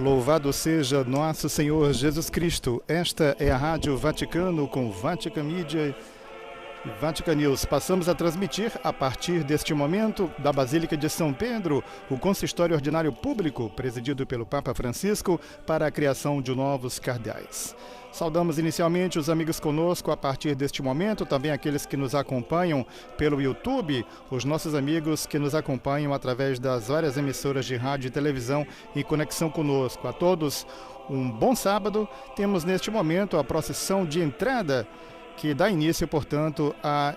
Louvado seja nosso Senhor Jesus Cristo. Esta é a Rádio Vaticano com Vatican Media e Vatican News. Passamos a transmitir, a partir deste momento, da Basílica de São Pedro, o consistório ordinário público, presidido pelo Papa Francisco, para a criação de novos cardeais. Saudamos inicialmente os amigos conosco a partir deste momento, também aqueles que nos acompanham pelo YouTube, os nossos amigos que nos acompanham através das várias emissoras de rádio e televisão em conexão conosco. A todos um bom sábado. Temos neste momento a procissão de entrada que dá início, portanto, a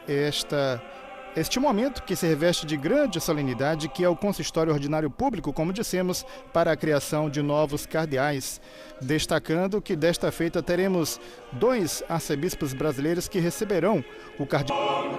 este momento que se reveste de grande solenidade, que é o consistório ordinário público, como dissemos, para a criação de novos cardeais. Destacando que desta feita teremos 2 arcebispos brasileiros que receberão o cardeal.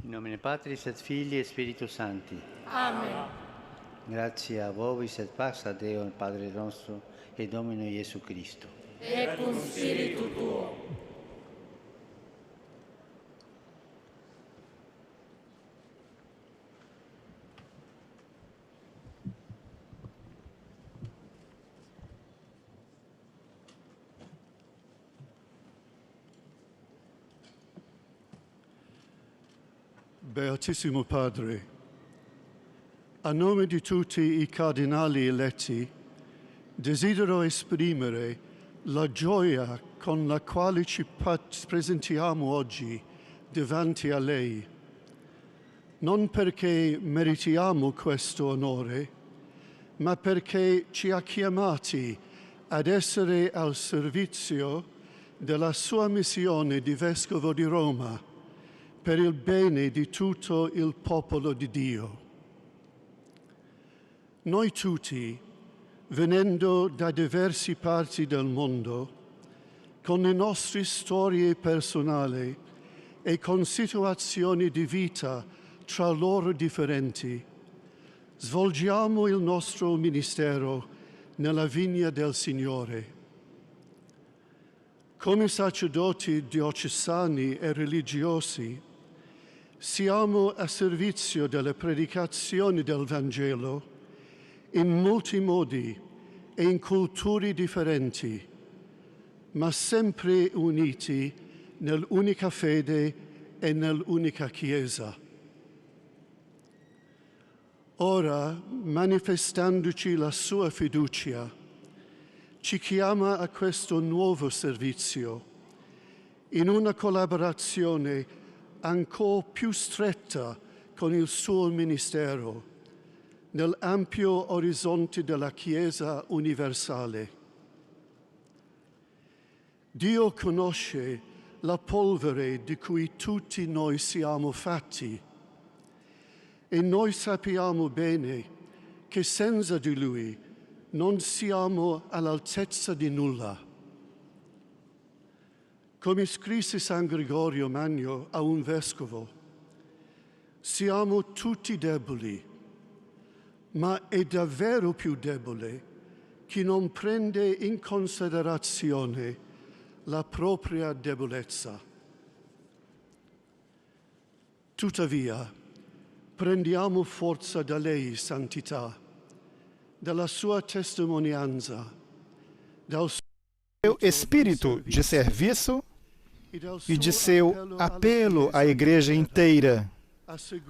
In nomine Patris et Filii et Spiritus Sancti. Amen. Grazie a vobis et pax a Deo, Padre nostro, e Domino Gesù Cristo. Et cum spiritu tuo. Beatissimo Padre, a nome di tutti i cardinali eletti, desidero esprimere la gioia con la quale ci presentiamo oggi davanti a lei, non perché meritiamo questo onore, ma perché ci ha chiamati ad essere al servizio della sua missione di Vescovo di Roma, per il bene di tutto il popolo di Dio. Noi tutti, venendo da diverse parti del mondo, con le nostre storie personali e con situazioni di vita tra loro differenti, svolgiamo il nostro ministero nella vigna del Signore. Come sacerdoti diocesani e religiosi, siamo a servizio della predicazione del Vangelo in molti modi e in culture differenti, ma sempre uniti nell'unica fede e nell'unica Chiesa. Ora, manifestandoci la sua fiducia, ci chiama a questo nuovo servizio, in una collaborazione ancora più stretta con il suo ministero, nell'ampio orizzonte della Chiesa universale. Dio conosce la polvere di cui tutti noi siamo fatti e noi sappiamo bene che senza di Lui non siamo all'altezza di nulla. Come scrisse San Gregorio Magno a un vescovo, siamo tutti deboli, ma è davvero più debole chi non prende in considerazione la propria debolezza. Tuttavia, prendiamo forza da lei, santità, dalla sua testimonianza, dal Seu espírito de serviço e de seu apelo à igreja inteira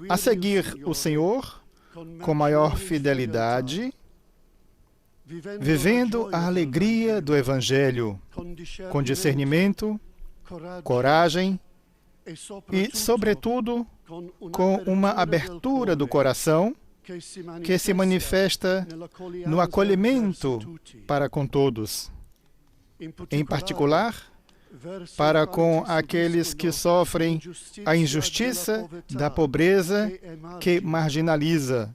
a seguir o Senhor com maior fidelidade, vivendo a alegria do Evangelho com discernimento, coragem e, sobretudo, com uma abertura do coração que se manifesta no acolhimento para com todos, em particular para com aqueles que sofrem a injustiça da pobreza que marginaliza,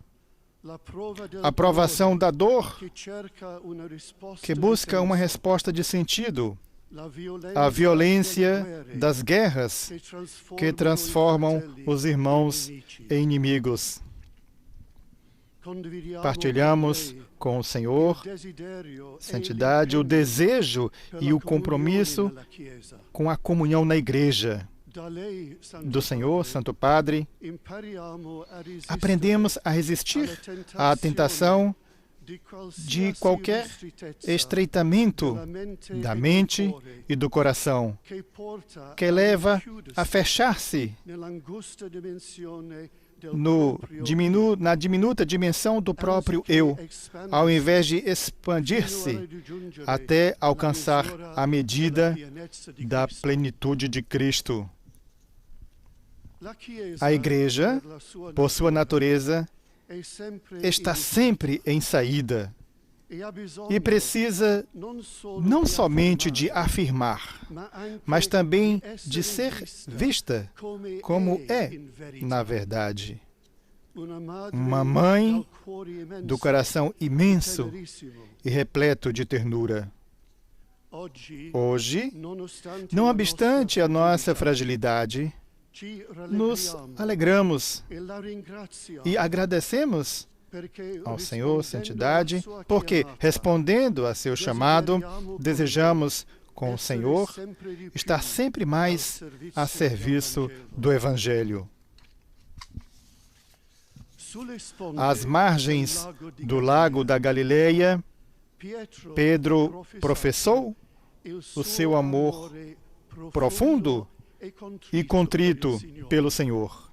a provação da dor que busca uma resposta de sentido, a violência das guerras que transformam os irmãos em inimigos. Partilhamos com o Senhor, santidade, o desejo e o compromisso com a comunhão na Igreja. Do Senhor, Santo Padre, aprendemos a resistir à tentação de qualquer estreitamento da mente e do coração, que leva a fechar-se na diminuta dimensão do próprio eu, ao invés de expandir-se até alcançar a medida da plenitude de Cristo. A Igreja, por sua natureza, está sempre em saída e precisa não somente de afirmar, mas também de ser vista como é, na verdade. Uma mãe do coração imenso e repleto de ternura. Hoje, não obstante a nossa fragilidade, nos alegramos e agradecemos ao Senhor, santidade, porque, respondendo a seu chamado, desejamos, com o Senhor, estar sempre mais a serviço do Evangelho. Às margens do lago da Galileia, Pedro professou o seu amor profundo e contrito pelo Senhor.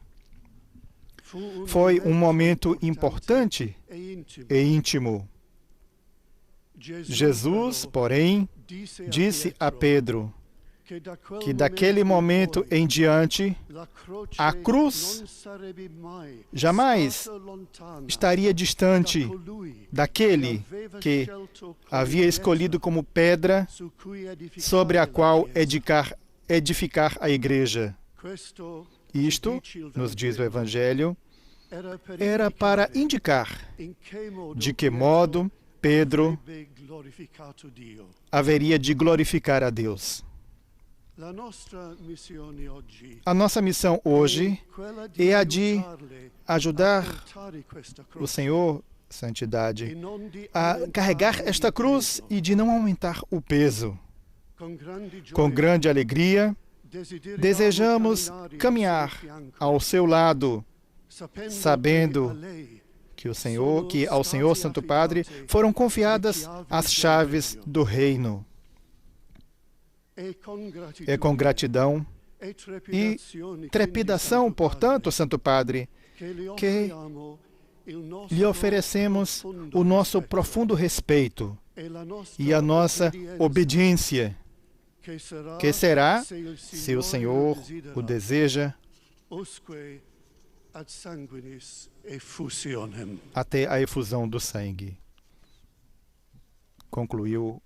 Foi um momento importante e íntimo. Jesus, porém, disse a Pedro que daquele momento em diante a cruz jamais estaria distante daquele que havia escolhido como pedra sobre a qual edificar a igreja. Isto, nos diz o Evangelho, era para indicar de que modo Pedro haveria de glorificar a Deus. A nossa missão hoje é a de ajudar o Senhor, santidade, a carregar esta cruz e de não aumentar o peso. Com grande alegria, desejamos caminhar ao seu lado, sabendo que ao Senhor Santo Padre foram confiadas as chaves do reino. É com gratidão e trepidação, portanto, Santo Padre, que lhe oferecemos o nosso profundo respeito e a nossa obediência, que será, se o Senhor o deseja, até a efusão do sangue. Concluiu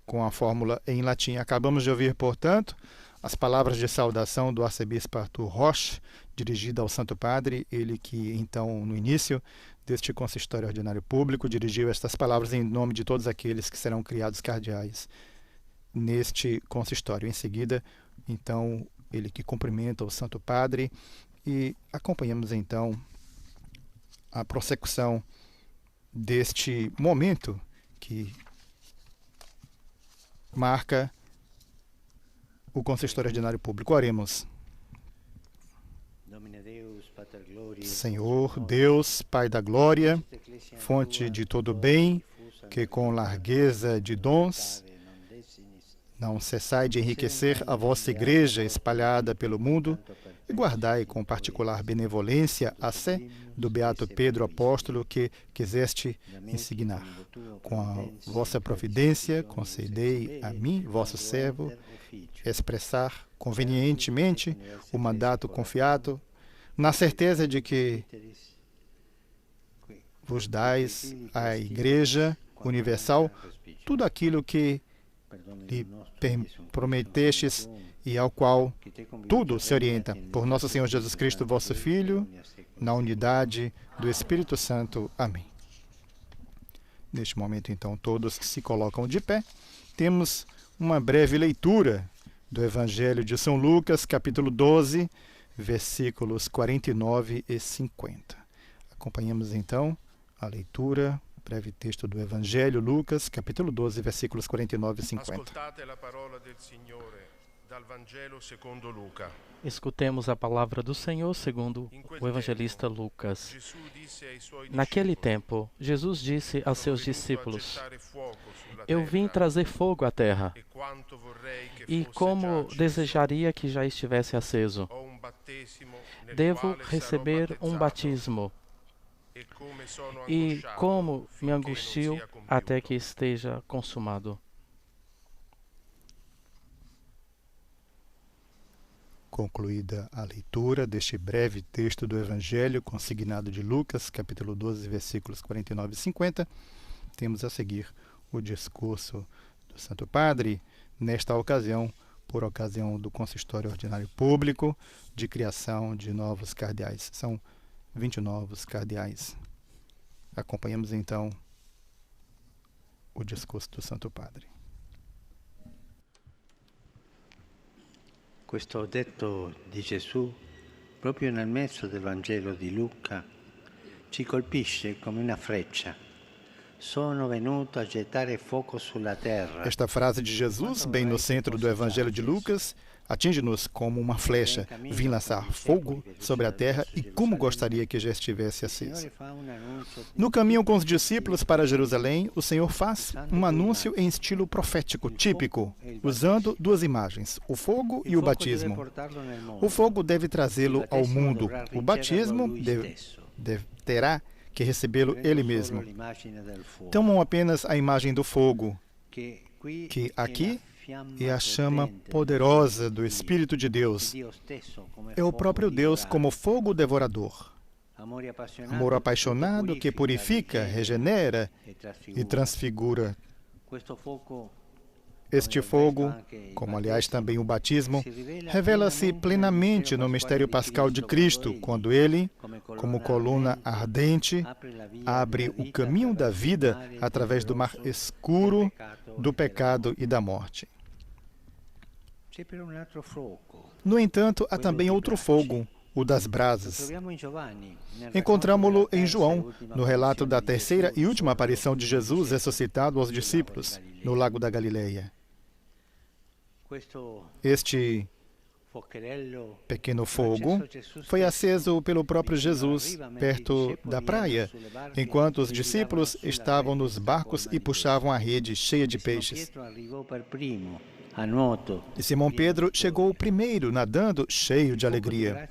com a fórmula em latim. Acabamos de ouvir, portanto, as palavras de saudação do arcebispo Arthur Roche, dirigida ao Santo Padre, ele que, então, no início deste consistório ordinário público, dirigiu estas palavras em nome de todos aqueles que serão criados cardeais neste consistório. Em seguida, então, ele que cumprimenta o Santo Padre e acompanhamos, então, a prossecução deste momento que marca o consistório ordinário público. Oremos. Senhor Deus, Pai da glória, fonte de todo bem, que com largueza de dons não cessai de enriquecer a vossa igreja espalhada pelo mundo e guardai com particular benevolência a sé do beato Pedro apóstolo que quiseste insignar. Com a vossa providência, concedei a mim, vosso servo, expressar convenientemente o mandato confiado, na certeza de que vos dais à Igreja Universal tudo aquilo que lhe prometestes e ao qual tudo se orienta. Por nosso Senhor Jesus Cristo, vosso Filho, na unidade do Espírito Santo. Amém. Neste momento, então, todos se colocam de pé. Temos uma breve leitura do Evangelho de São Lucas, capítulo 12, versículos 49 e 50. Acompanhamos, então, a leitura, breve texto do Evangelho, Lucas, capítulo 12, versículos 49 e 50. Escutemos a palavra do Senhor segundo o evangelista Lucas. Naquele tempo, Jesus disse a seus discípulos: Eu vim trazer fogo à terra, e como desejaria que já estivesse aceso. Devo receber um batismo, e como me angustio até que esteja consumado. Concluída a leitura deste breve texto do Evangelho consignado de Lucas, capítulo 12, versículos 49 e 50, temos a seguir o discurso do Santo Padre, nesta ocasião, por ocasião do consistório ordinário público de criação de novos cardeais. São 20 novos cardeais. Acompanhamos, então, o discurso do Santo Padre. Questo detto di Gesù, proprio nel mezzo del Vangelo di Luca, ci colpisce come una freccia. Sono venuto a gettare fuoco sulla terra. Esta frase de Jesus, bem no centro do Evangelho de Lucas, atinge-nos como uma flecha. Vim lançar fogo sobre a terra e como gostaria que já estivesse aceso. No caminho com os discípulos para Jerusalém, o Senhor faz um anúncio em estilo profético, típico, usando duas imagens, o fogo e o batismo. O fogo deve trazê-lo ao mundo. O batismo terá que recebê-lo ele mesmo. Tomam apenas a imagem do fogo, que aqui é a chama poderosa do Espírito de Deus. É o próprio Deus como fogo devorador. Amor apaixonado que purifica, regenera e transfigura. Este fogo, como aliás também o batismo, revela-se plenamente no mistério pascal de Cristo, quando ele, como coluna ardente, abre o caminho da vida através do mar escuro do pecado e da morte. No entanto, há também outro fogo, o das brasas. Encontramo-lo em João, no relato da terceira e última aparição de Jesus ressuscitado aos discípulos, no Lago da Galileia. Este pequeno fogo foi aceso pelo próprio Jesus, perto da praia, enquanto os discípulos estavam nos barcos e puxavam a rede cheia de peixes. E Simão Pedro chegou primeiro, nadando, cheio de alegria.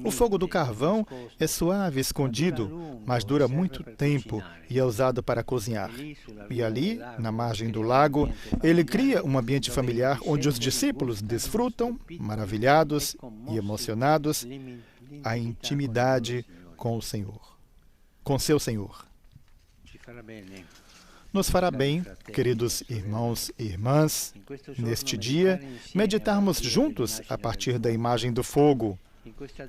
O fogo do carvão é suave, escondido, mas dura muito tempo e é usado para cozinhar. E ali, na margem do lago, ele cria um ambiente familiar onde os discípulos desfrutam, maravilhados e emocionados, a intimidade com o Senhor, com seu Senhor. Nos fará bem, queridos irmãos e irmãs, neste dia, meditarmos juntos a partir da imagem do fogo,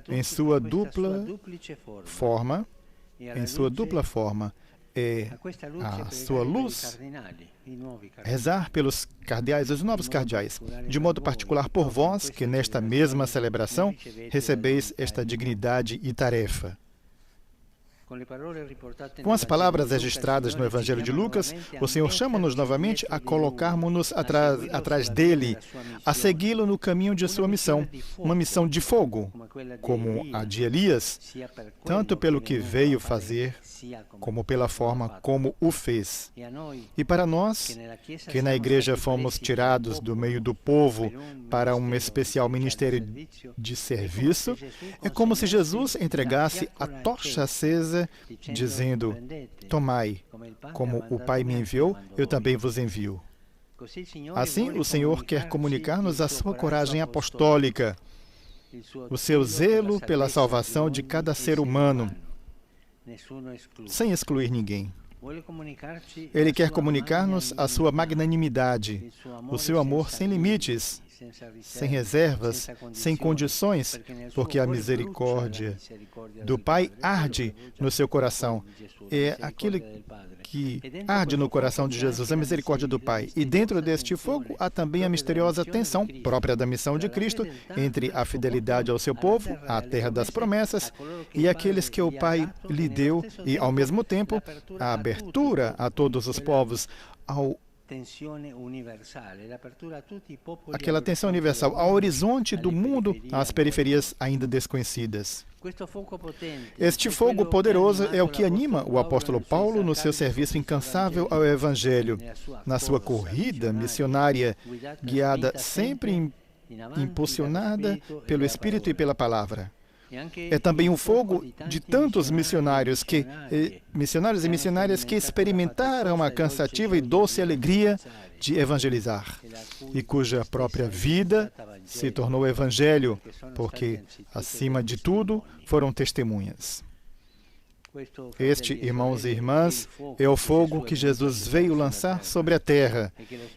em sua dupla forma, é a sua luz, rezar pelos cardeais, os novos cardeais, de modo particular por vós, que nesta mesma celebração recebeis esta dignidade e tarefa. Com as palavras registradas no Evangelho de Lucas, o Senhor chama-nos novamente a colocarmos-nos atrás dele, a segui-lo no caminho de sua missão, uma missão de fogo, como a de Elias, tanto pelo que veio fazer, como pela forma como o fez. E para nós, que na igreja fomos tirados do meio do povo para um especial ministério de serviço, é como se Jesus entregasse a tocha acesa, dizendo: tomai, como o Pai me enviou, eu também vos envio. Assim, o Senhor quer comunicar-nos a sua coragem apostólica, o seu zelo pela salvação de cada ser humano, sem excluir ninguém. Ele quer comunicar-nos a sua magnanimidade, o seu amor sem limites, sem reservas, sem condições, porque a misericórdia do Pai arde no seu coração. É aquilo que arde no coração de Jesus, a misericórdia do Pai. E dentro deste fogo há também a misteriosa tensão própria da missão de Cristo entre a fidelidade ao seu povo, a terra das promessas, e aqueles que o Pai lhe deu, e, ao mesmo tempo, a abertura a todos os povos, aquela tensão universal, ao horizonte do mundo, às periferias ainda desconhecidas. Este fogo poderoso é o que anima o apóstolo Paulo no seu serviço incansável ao Evangelho, na sua corrida missionária, guiada sempre impulsionada pelo Espírito e pela Palavra. É também o fogo de tantos missionários e missionárias que experimentaram a cansativa e doce alegria de evangelizar, e cuja própria vida se tornou evangelho, porque, acima de tudo, foram testemunhas. Este, irmãos e irmãs, é o fogo que Jesus veio lançar sobre a terra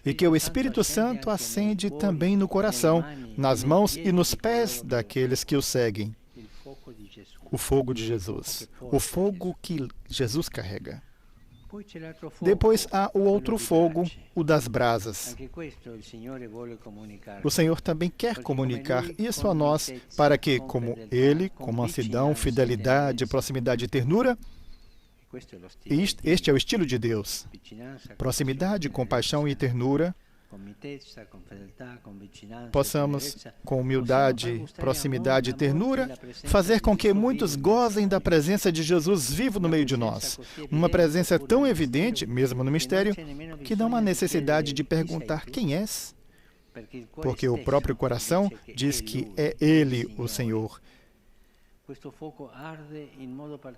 e que o Espírito Santo acende também no coração, nas mãos e nos pés daqueles que o seguem. O fogo de Jesus, o fogo que Jesus carrega. Depois há o outro fogo, o das brasas. O Senhor também quer comunicar isso a nós, para que, como Ele, com mansidão, fidelidade, proximidade e ternura, este é o estilo de Deus. Proximidade, compaixão e ternura, possamos, com humildade, proximidade e ternura, fazer com que muitos gozem da presença de Jesus vivo no meio de nós. Uma presença tão evidente, mesmo no mistério, que não há necessidade de perguntar quem és, porque o próprio coração diz que é Ele, o Senhor.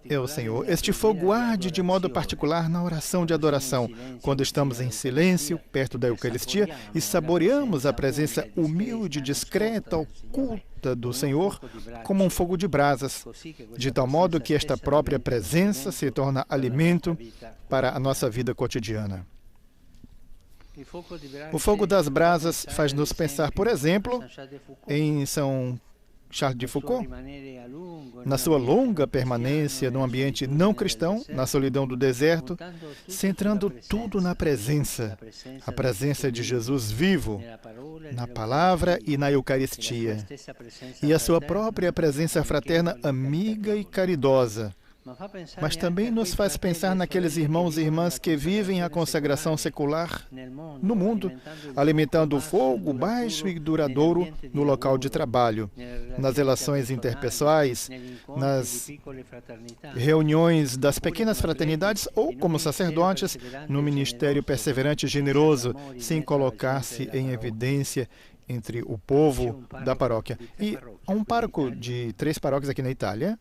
É o Senhor. Este fogo arde de modo particular na oração de adoração, quando estamos em silêncio, perto da Eucaristia, e saboreamos a presença humilde, discreta, oculta do Senhor, como um fogo de brasas, de tal modo que esta própria presença se torna alimento para a nossa vida cotidiana. O fogo das brasas faz-nos pensar, por exemplo, em São Charles de Foucault, na sua longa permanência num ambiente não cristão, na solidão do deserto, centrando tudo na presença, a presença de Jesus vivo, na palavra e na Eucaristia, e a sua própria presença fraterna amiga e caridosa. Mas também nos faz pensar naqueles irmãos e irmãs que vivem a consagração secular no mundo, alimentando o fogo baixo e duradouro no local de trabalho, nas relações interpessoais, nas reuniões das pequenas fraternidades ou, como sacerdotes, no ministério perseverante e generoso, sem colocar-se em evidência entre o povo da paróquia. E há um pároco de 3 paróquias aqui na Itália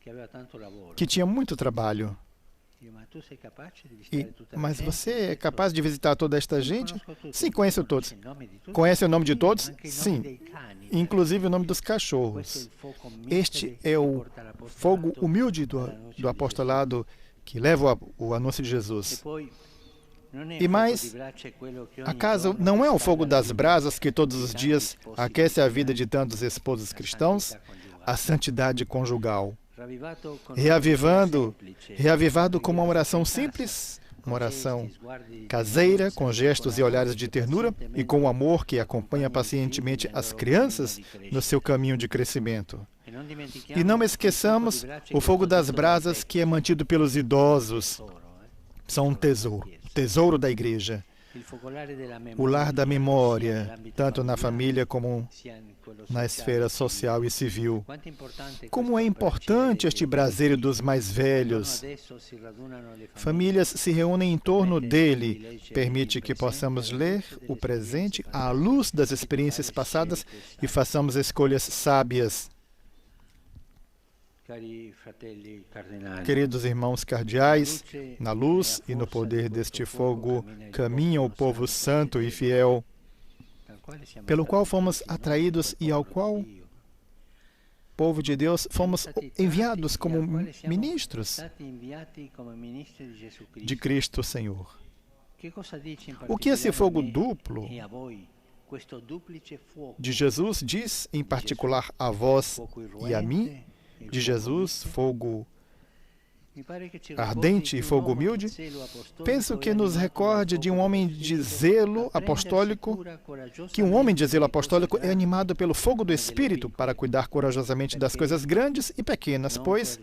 que tinha muito trabalho. Mas você é capaz de visitar toda esta gente? Sim, conheço todos. Conhece o nome de todos? Sim. Inclusive o nome dos cachorros. Este é o fogo humilde do apostolado que leva o anúncio de Jesus. E mais, acaso não é o fogo das brasas que todos os dias aquece a vida de tantos esposos cristãos? A santidade conjugal. Reavivado com uma oração simples, uma oração caseira, com gestos e olhares de ternura e com o amor que acompanha pacientemente as crianças no seu caminho de crescimento. E não esqueçamos o fogo das brasas que é mantido pelos idosos. São um tesouro, tesouro da igreja. O lar da memória, tanto na família como na esfera social e civil. Como é importante este braseiro dos mais velhos. Famílias se reúnem em torno dele. Permite que possamos ler o presente à luz das experiências passadas e façamos escolhas sábias. Queridos irmãos cardeais, na luz e no poder deste fogo caminha o povo santo e fiel, pelo qual fomos atraídos e ao qual, povo de Deus, fomos enviados como ministros de Cristo Senhor. O que esse fogo duplo de Jesus diz, em particular a vós e a mim, de Jesus, fogo ardente e fogo humilde, penso que nos recorde de um homem de zelo apostólico, que um homem de zelo apostólico é animado pelo fogo do Espírito para cuidar corajosamente das coisas grandes e pequenas, pois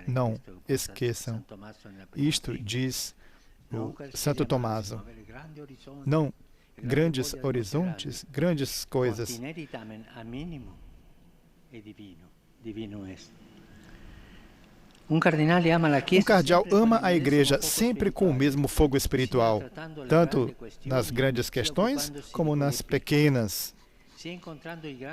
não esqueçam, isto diz o Santo Tomaso. Não grandes horizontes, grandes coisas. Um cardeal ama a igreja sempre com o mesmo fogo espiritual, tanto nas grandes questões como nas pequenas.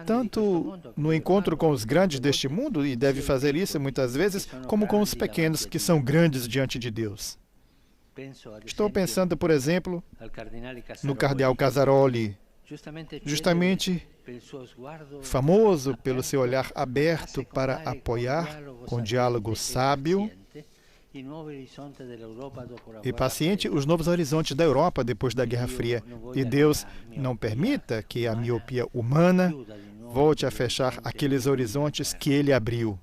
Tanto no encontro com os grandes deste mundo, e deve fazer isso muitas vezes, como com os pequenos, que são grandes diante de Deus. Estou pensando, por exemplo, no cardeal Casaroli, justamente famoso pelo seu olhar aberto para apoiar, com diálogo sábio e paciente, os novos horizontes da Europa depois da Guerra Fria. E Deus não permita que a miopia humana volte a fechar aqueles horizontes que Ele abriu.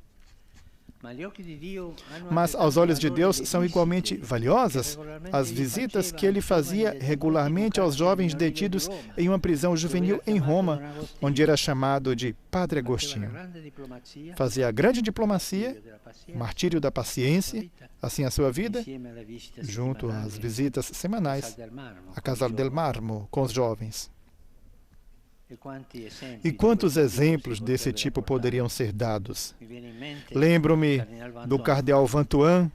Mas aos olhos de Deus são igualmente valiosas as visitas que ele fazia regularmente aos jovens detidos em uma prisão juvenil em Roma, onde era chamado de Padre Agostinho. Fazia a grande diplomacia, o martírio da paciência, assim a sua vida, junto às visitas semanais à Casal del Marmo com os jovens. E quantos exemplos desse tipo poderiam ser dados? Lembro-me do cardeal Vantuan,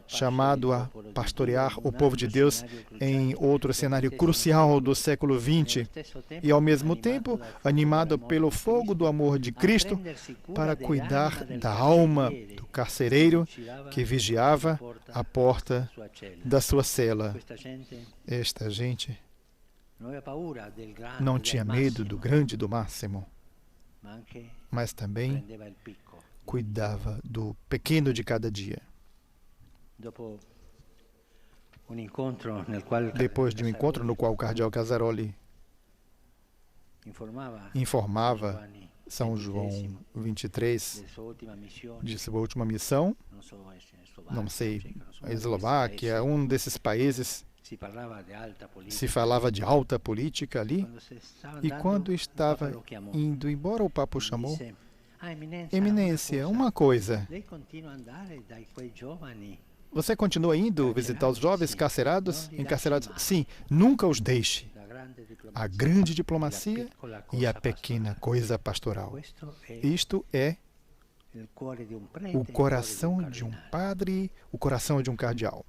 chamado a pastorear o povo de Deus em outro cenário crucial do século XX, e ao mesmo tempo animado pelo fogo do amor de Cristo para cuidar da alma do carcereiro que vigiava a porta da sua cela. Esta gente não tinha medo do grande e do máximo, mas também cuidava do pequeno de cada dia. Depois de um encontro no qual o cardeal Casaroli informava São João 23 de sua última missão, não sei, a Eslováquia, um desses países. Se falava de alta política ali, e quando estava indo embora, o Papa o chamou. Eminência, uma coisa. Você continua indo visitar os jovens encarcerados? Sim, nunca os deixe. A grande diplomacia e a pequena coisa pastoral. Isto é o coração de um padre, o coração de um cardeal.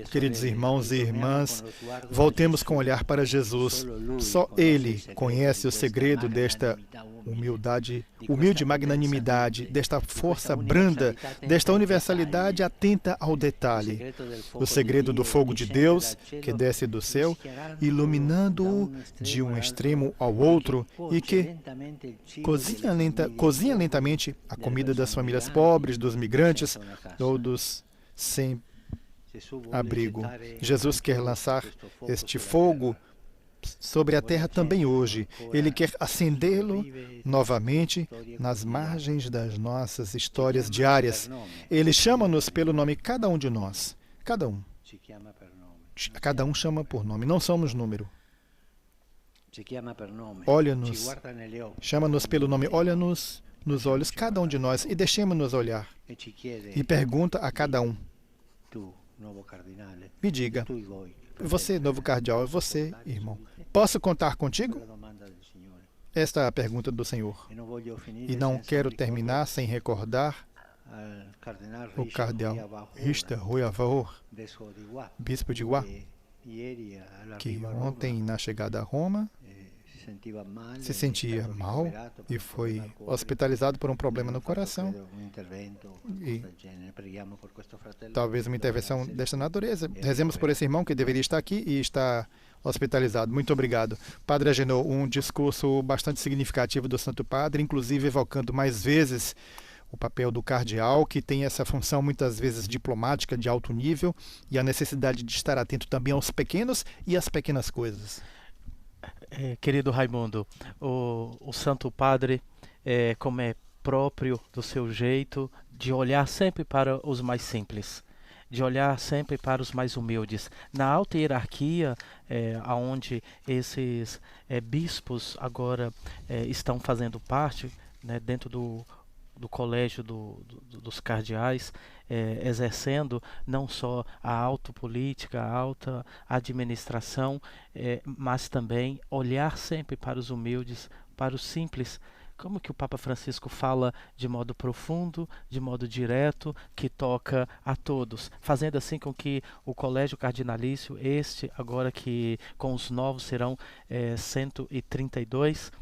Queridos irmãos e irmãs, voltemos com o olhar para Jesus. Só Ele conhece o segredo desta humilde magnanimidade, desta força branda, desta universalidade atenta ao detalhe. O segredo do fogo de Deus, que desce do céu, iluminando-o de um extremo ao outro e que cozinha lentamente a comida das famílias pobres, dos migrantes ou dos sem abrigo. Jesus quer lançar este fogo sobre a terra também hoje. Ele quer acendê-lo novamente nas margens das nossas histórias diárias. Ele chama-nos pelo nome, cada um de nós. Cada um. Cada um chama por nome, não somos número. Ci chiama per nome, ci Olha-nos, guarda negli occhi chama-nos pelo nome, olha-nos nos olhos, cada um de nós, e deixemos-nos olhar. e ci chiede: E pergunta a cada um, tu, nuovo cardinale, me diga, tu e voi. você, novo cardeal, é você, irmão, posso contar contigo? La domanda del Signore. Esta é a pergunta do Senhor. E non voglio finire E não senza quero ricordare terminar sem recordar al Cardinal o cardeal Richter Royavor, vescovo di Guap, bispo de Guá, che ieri que all'arrivo a Roma ontem, na chegada a Roma, se sentia mal e foi hospitalizado por um problema no coração. E talvez uma intervenção desta natureza. Rezemos por esse irmão que deveria estar aqui e está hospitalizado. Muito obrigado. Padre Agenor, um discurso bastante significativo do Santo Padre, inclusive evocando mais vezes o papel do cardeal, que tem essa função muitas vezes diplomática de alto nível, e a necessidade de estar atento também aos pequenos e às pequenas coisas. Querido Raimundo, o Santo Padre, como é próprio do seu jeito, de olhar sempre para os mais simples, de olhar sempre para os mais humildes. Na alta hierarquia, onde esses bispos agora estão fazendo parte, né, dentro do colégio dos cardeais, exercendo não só a alta política, a alta administração, mas também olhar sempre para os humildes, para os simples. Como que o Papa Francisco fala de modo profundo, de modo direto, que toca a todos, fazendo assim com que o colégio cardinalício, agora que com os novos serão 132,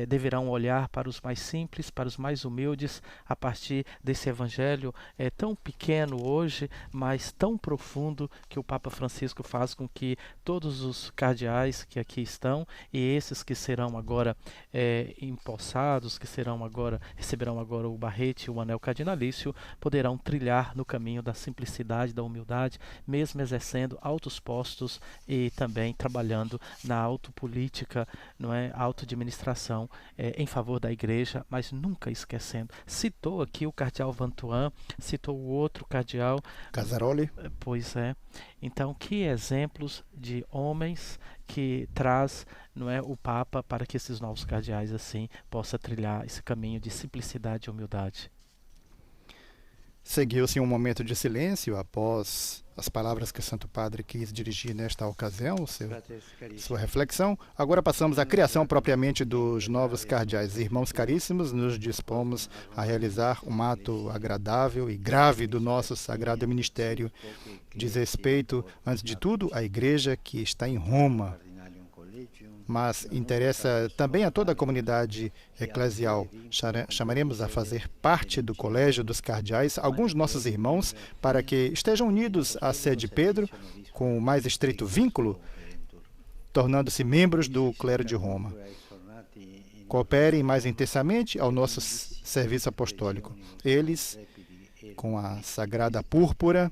deverão olhar para os mais simples, para os mais humildes, a partir desse evangelho tão pequeno hoje, mas tão profundo, que o Papa Francisco faz com que todos os cardeais que aqui estão e esses que serão agora empossados, que receberão agora o barrete e o anel cardinalício, poderão trilhar no caminho da simplicidade, da humildade, mesmo exercendo altos postos e também trabalhando na autopolítica, não é, auto-administração em favor da igreja, mas nunca esquecendo. Citou aqui o cardeal Vantuan, citou o outro cardeal Casaroli. Pois é. Então, que exemplos de homens que traz, não é, o Papa para que esses novos cardeais assim possam trilhar esse caminho de simplicidade e humildade. Seguiu-se um momento de silêncio após as palavras que o Santo Padre quis dirigir nesta ocasião, sua reflexão. Agora passamos à criação propriamente dos novos cardeais. Irmãos caríssimos, nos dispomos a realizar um ato agradável e grave do nosso sagrado ministério. Diz respeito, antes de tudo, à igreja que está em Roma, mas interessa também a toda a comunidade eclesial. Chamaremos a fazer parte do Colégio dos Cardeais alguns nossos irmãos para que estejam unidos à Sé de Pedro com o mais estreito vínculo, tornando-se membros do clero de Roma. Cooperem mais intensamente ao nosso serviço apostólico. Eles, com a sagrada púrpura,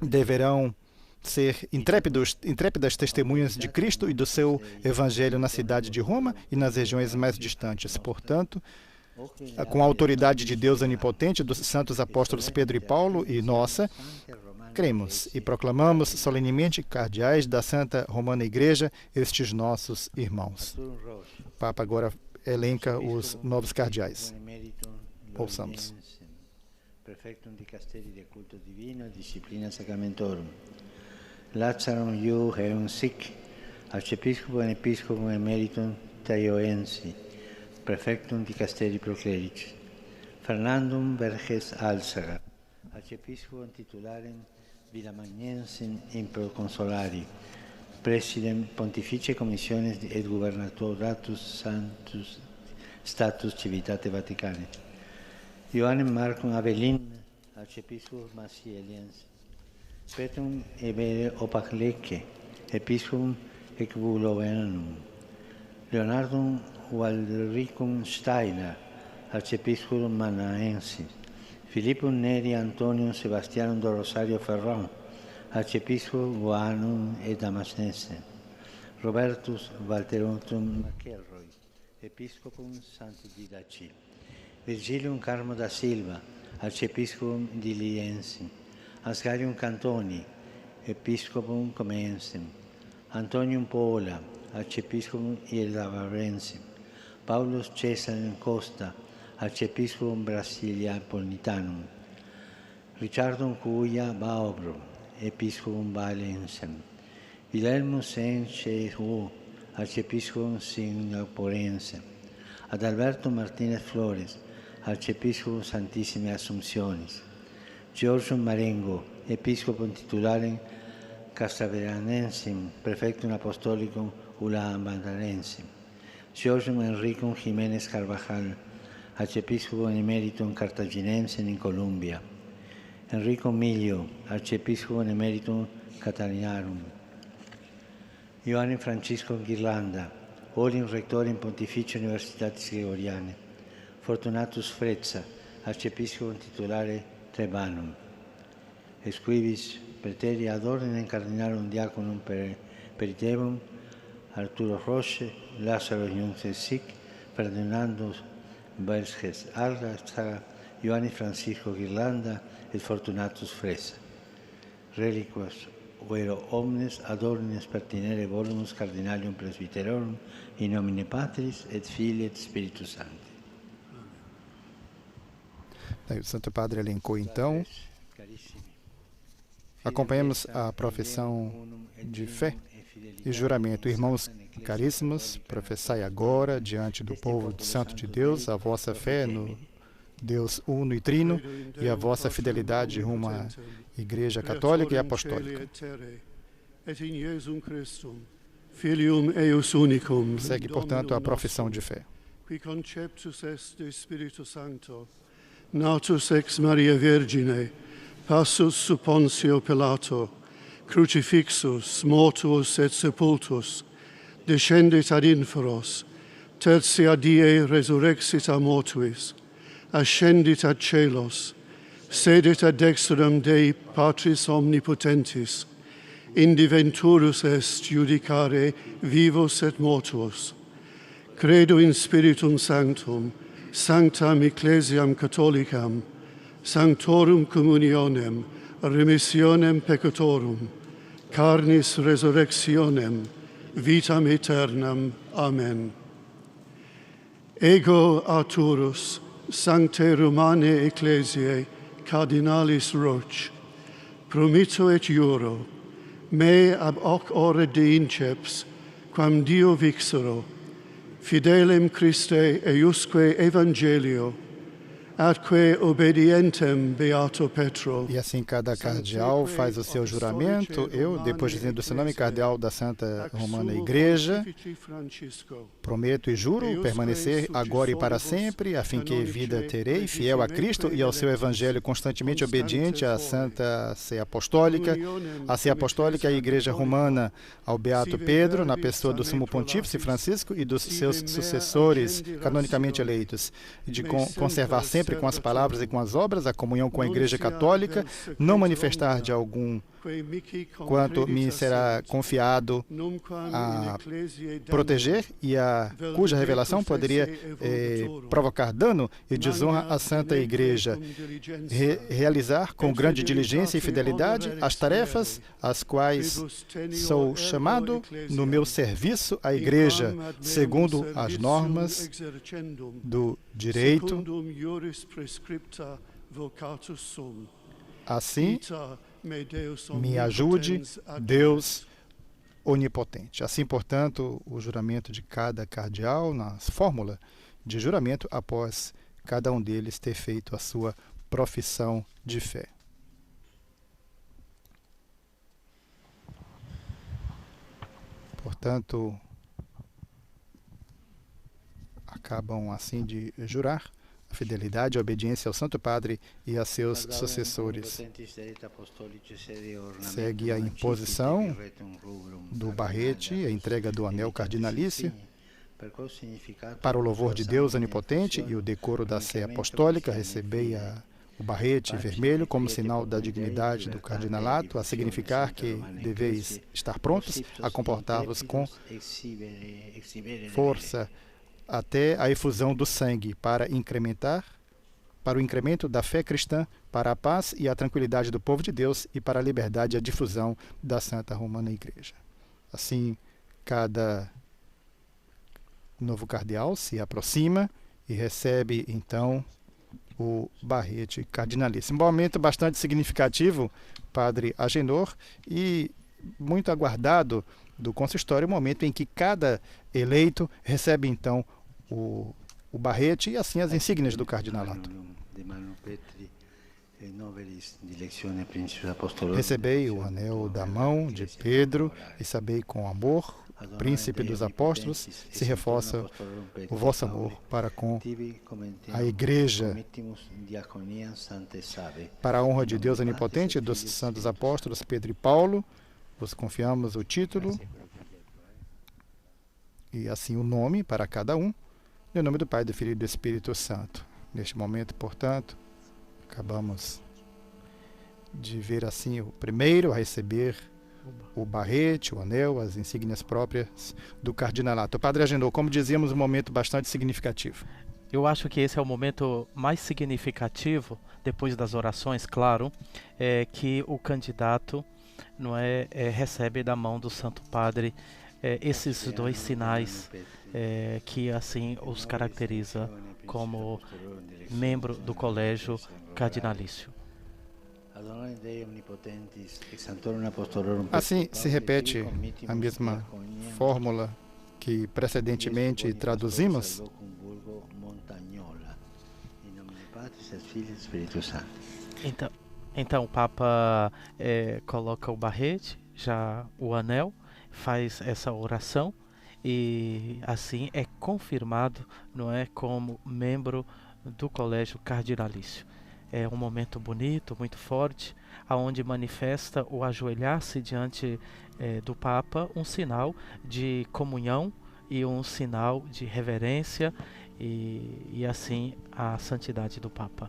deverão ser intrépidas testemunhas de Cristo e do seu Evangelho na cidade de Roma e nas regiões mais distantes. Portanto, com a autoridade de Deus onipotente, dos santos apóstolos Pedro e Paulo e nossa, cremos e proclamamos solenemente cardeais da Santa Romana Igreja, estes nossos irmãos. O Papa agora elenca os novos cardeais. Ouçamos. Prefectum dicasteri de culto divino, disciplina sacramentorum. Lazarum iu heum sic, arciepiscopum et episcopum emeritum Taioensi, prefectum dicasteri pro clericis. Fernandum Verges Alzaga, arciepiscopum titularem Villamagnensim in proconsolari, presidem pontificie commissiones et gubernatoratus sanctus status civitate Vaticane. Ioannem Marcum Avelin, arciepiscopus Massieliensis. Petrum ebere Opaclece, episcopum Ecbulovenum. Leonardum Waldricum Steiner, arciepiscopum Manaensis. Philippum Neri Antonium Sebastianum do Rosario Ferron, arciepiscopum Guanum et Damascense. Robertus Walterotum Macelroi, episcopum Sancti Didaci. Virgilium Carmo da Silva, arciepiscopum Diliensi. Ascarium Cantoni, Episcopum Comensem, Antonium Pola, Archiepiscopum Irlavarensim, Paulus Cesarem Costa, Archiepiscopum Brasilia-Polnitanum, Richardum Cuia Baobro, Episcopum Valensem, Wilhelmus Enchehu, Archiepiscopum Singaporensem, Adalberto Martínez Flores, Archiepiscopum Santissime Assumptionis, Georgium Marengo, Episcopum Titularem Castaveranensim, Prefectum Apostolicum Ulaanbatarensim, Georgium Enricum Jiménez Carvajal, Archiepiscopum Emeritum Cartaginensem in Columbia, Enrico Miglio, Archiepiscopum Emeritum Catalinarum, Ioannem Francisco Ghirlanda, Olim Rectorem Pontificio Universitatis Gregoriane, Fortunatus Frezza, Archiepiscopum Titulare Trebanum, Esquivis Praeteri ad ordinem Cardinalum Diaconum Peritevum, Arturo Roche, Lázaro Sic, Ferdinando Verges Argaza, Ioannis Francisco Ghirlanda et Fortunatus Frezza. Reliquas vero omnes ad ordines pertinere volumus Cardinalium Presbyterorum in nomine Patris et Filii et Spiritus Sancti. O Santo Padre elencou então. Acompanhamos a profissão de fé e juramento. Irmãos caríssimos, professai agora, diante do povo santo de Deus, a vossa fé no Deus uno e trino e a vossa fidelidade rumo à Igreja Católica e Apostólica. Segue, portanto, a profissão de fé. Natus ex Maria Virgine, passus sub Pontio Pilato, crucifixus, mortuus et sepultus, descendit ad inferos, tertia die resurrexit a mortuis, ascendit ad celos, sedit ad dexteram Dei Patris Omnipotentis, indi venturus est judicare vivos et mortuos. Credo in Spiritum Sanctum, Sanctam Ecclesiam Catholicam, Sanctorum Communionem, remissionem peccatorum, carnis resurrectionem, vitam aeternam. Amen. Ego Arturus, Sanctae Romanae Ecclesiae, Cardinalis Roche, promitto et juro, me ab hoc hora de inceps, quam Dio vixero, fidelem Christe eiusque Evangelio, atque obedientem Beato Petro. E assim cada cardeal faz o seu juramento. Eu, depois de dizendo o seu nome, cardeal da Santa Romana Igreja, prometo e juro permanecer agora e para sempre, a fim que vida terei, fiel a Cristo e ao seu Evangelho, constantemente obediente à Santa Sé Apostólica, à Sé Apostólica e à Igreja Romana, ao Beato Pedro, na pessoa do Sumo Pontífice Francisco e dos seus sucessores canonicamente eleitos, de conservar sempre com as palavras e com as obras a comunhão com a Igreja Católica, não manifestar de algum quanto me será confiado a proteger e cuja revelação poderia provocar dano e desonra à Santa Igreja. Realizar com grande diligência e fidelidade as tarefas às quais sou chamado no meu serviço à Igreja, segundo as normas do direito. Assim, me ajude Deus onipotente. Assim, portanto, o juramento de cada cardeal, na fórmula de juramento, após cada um deles ter feito a sua profissão de fé. Portanto, acabam assim de jurar a fidelidade e a obediência ao Santo Padre e a seus sucessores. Segue a imposição do barrete, a entrega do anel cardinalício, para o louvor de Deus onipotente e o decoro da Sé Apostólica. Recebei o barrete vermelho como sinal da dignidade do cardinalato, a significar que deveis estar prontos a comportar-vos com força até a efusão do sangue, para incrementar para o incremento da fé cristã, para a paz e a tranquilidade do povo de Deus e para a liberdade e a difusão da Santa Romana Igreja. Assim, cada novo cardeal se aproxima e recebe, então, o barrete cardinalício. Um momento bastante significativo, Padre Agenor, e muito aguardado do consistório, o momento em que cada eleito recebe, então, o barrete e, assim, as insígnias do cardinalato. Recebei o anel da mão de Pedro e sabei com amor, príncipe dos apóstolos, se reforça o vosso amor para com a Igreja. Para a honra de Deus Onipotente e dos santos apóstolos Pedro e Paulo, vos confiamos o título e assim o nome para cada um, em nome do Pai, do Filho e do Espírito Santo. Neste momento, portanto, acabamos de ver assim o primeiro a receber o barrete, o anel, as insígnias próprias do cardinalato. O Padre Agenor, como dizíamos, um momento bastante significativo. Eu acho que esse é o momento mais significativo, depois das orações, claro, que o candidato recebe da mão do Santo Padre esses dois sinais que assim os caracteriza como membro do colégio cardinalício. Assim se repete a mesma fórmula que precedentemente traduzimos. Então o Papa coloca o barrete, já o anel, faz essa oração e assim é confirmado, não é, como membro do colégio cardinalício. É um momento bonito, muito forte, aonde manifesta o ajoelhar-se diante do Papa, um sinal de comunhão e um sinal de reverência e assim a santidade do Papa.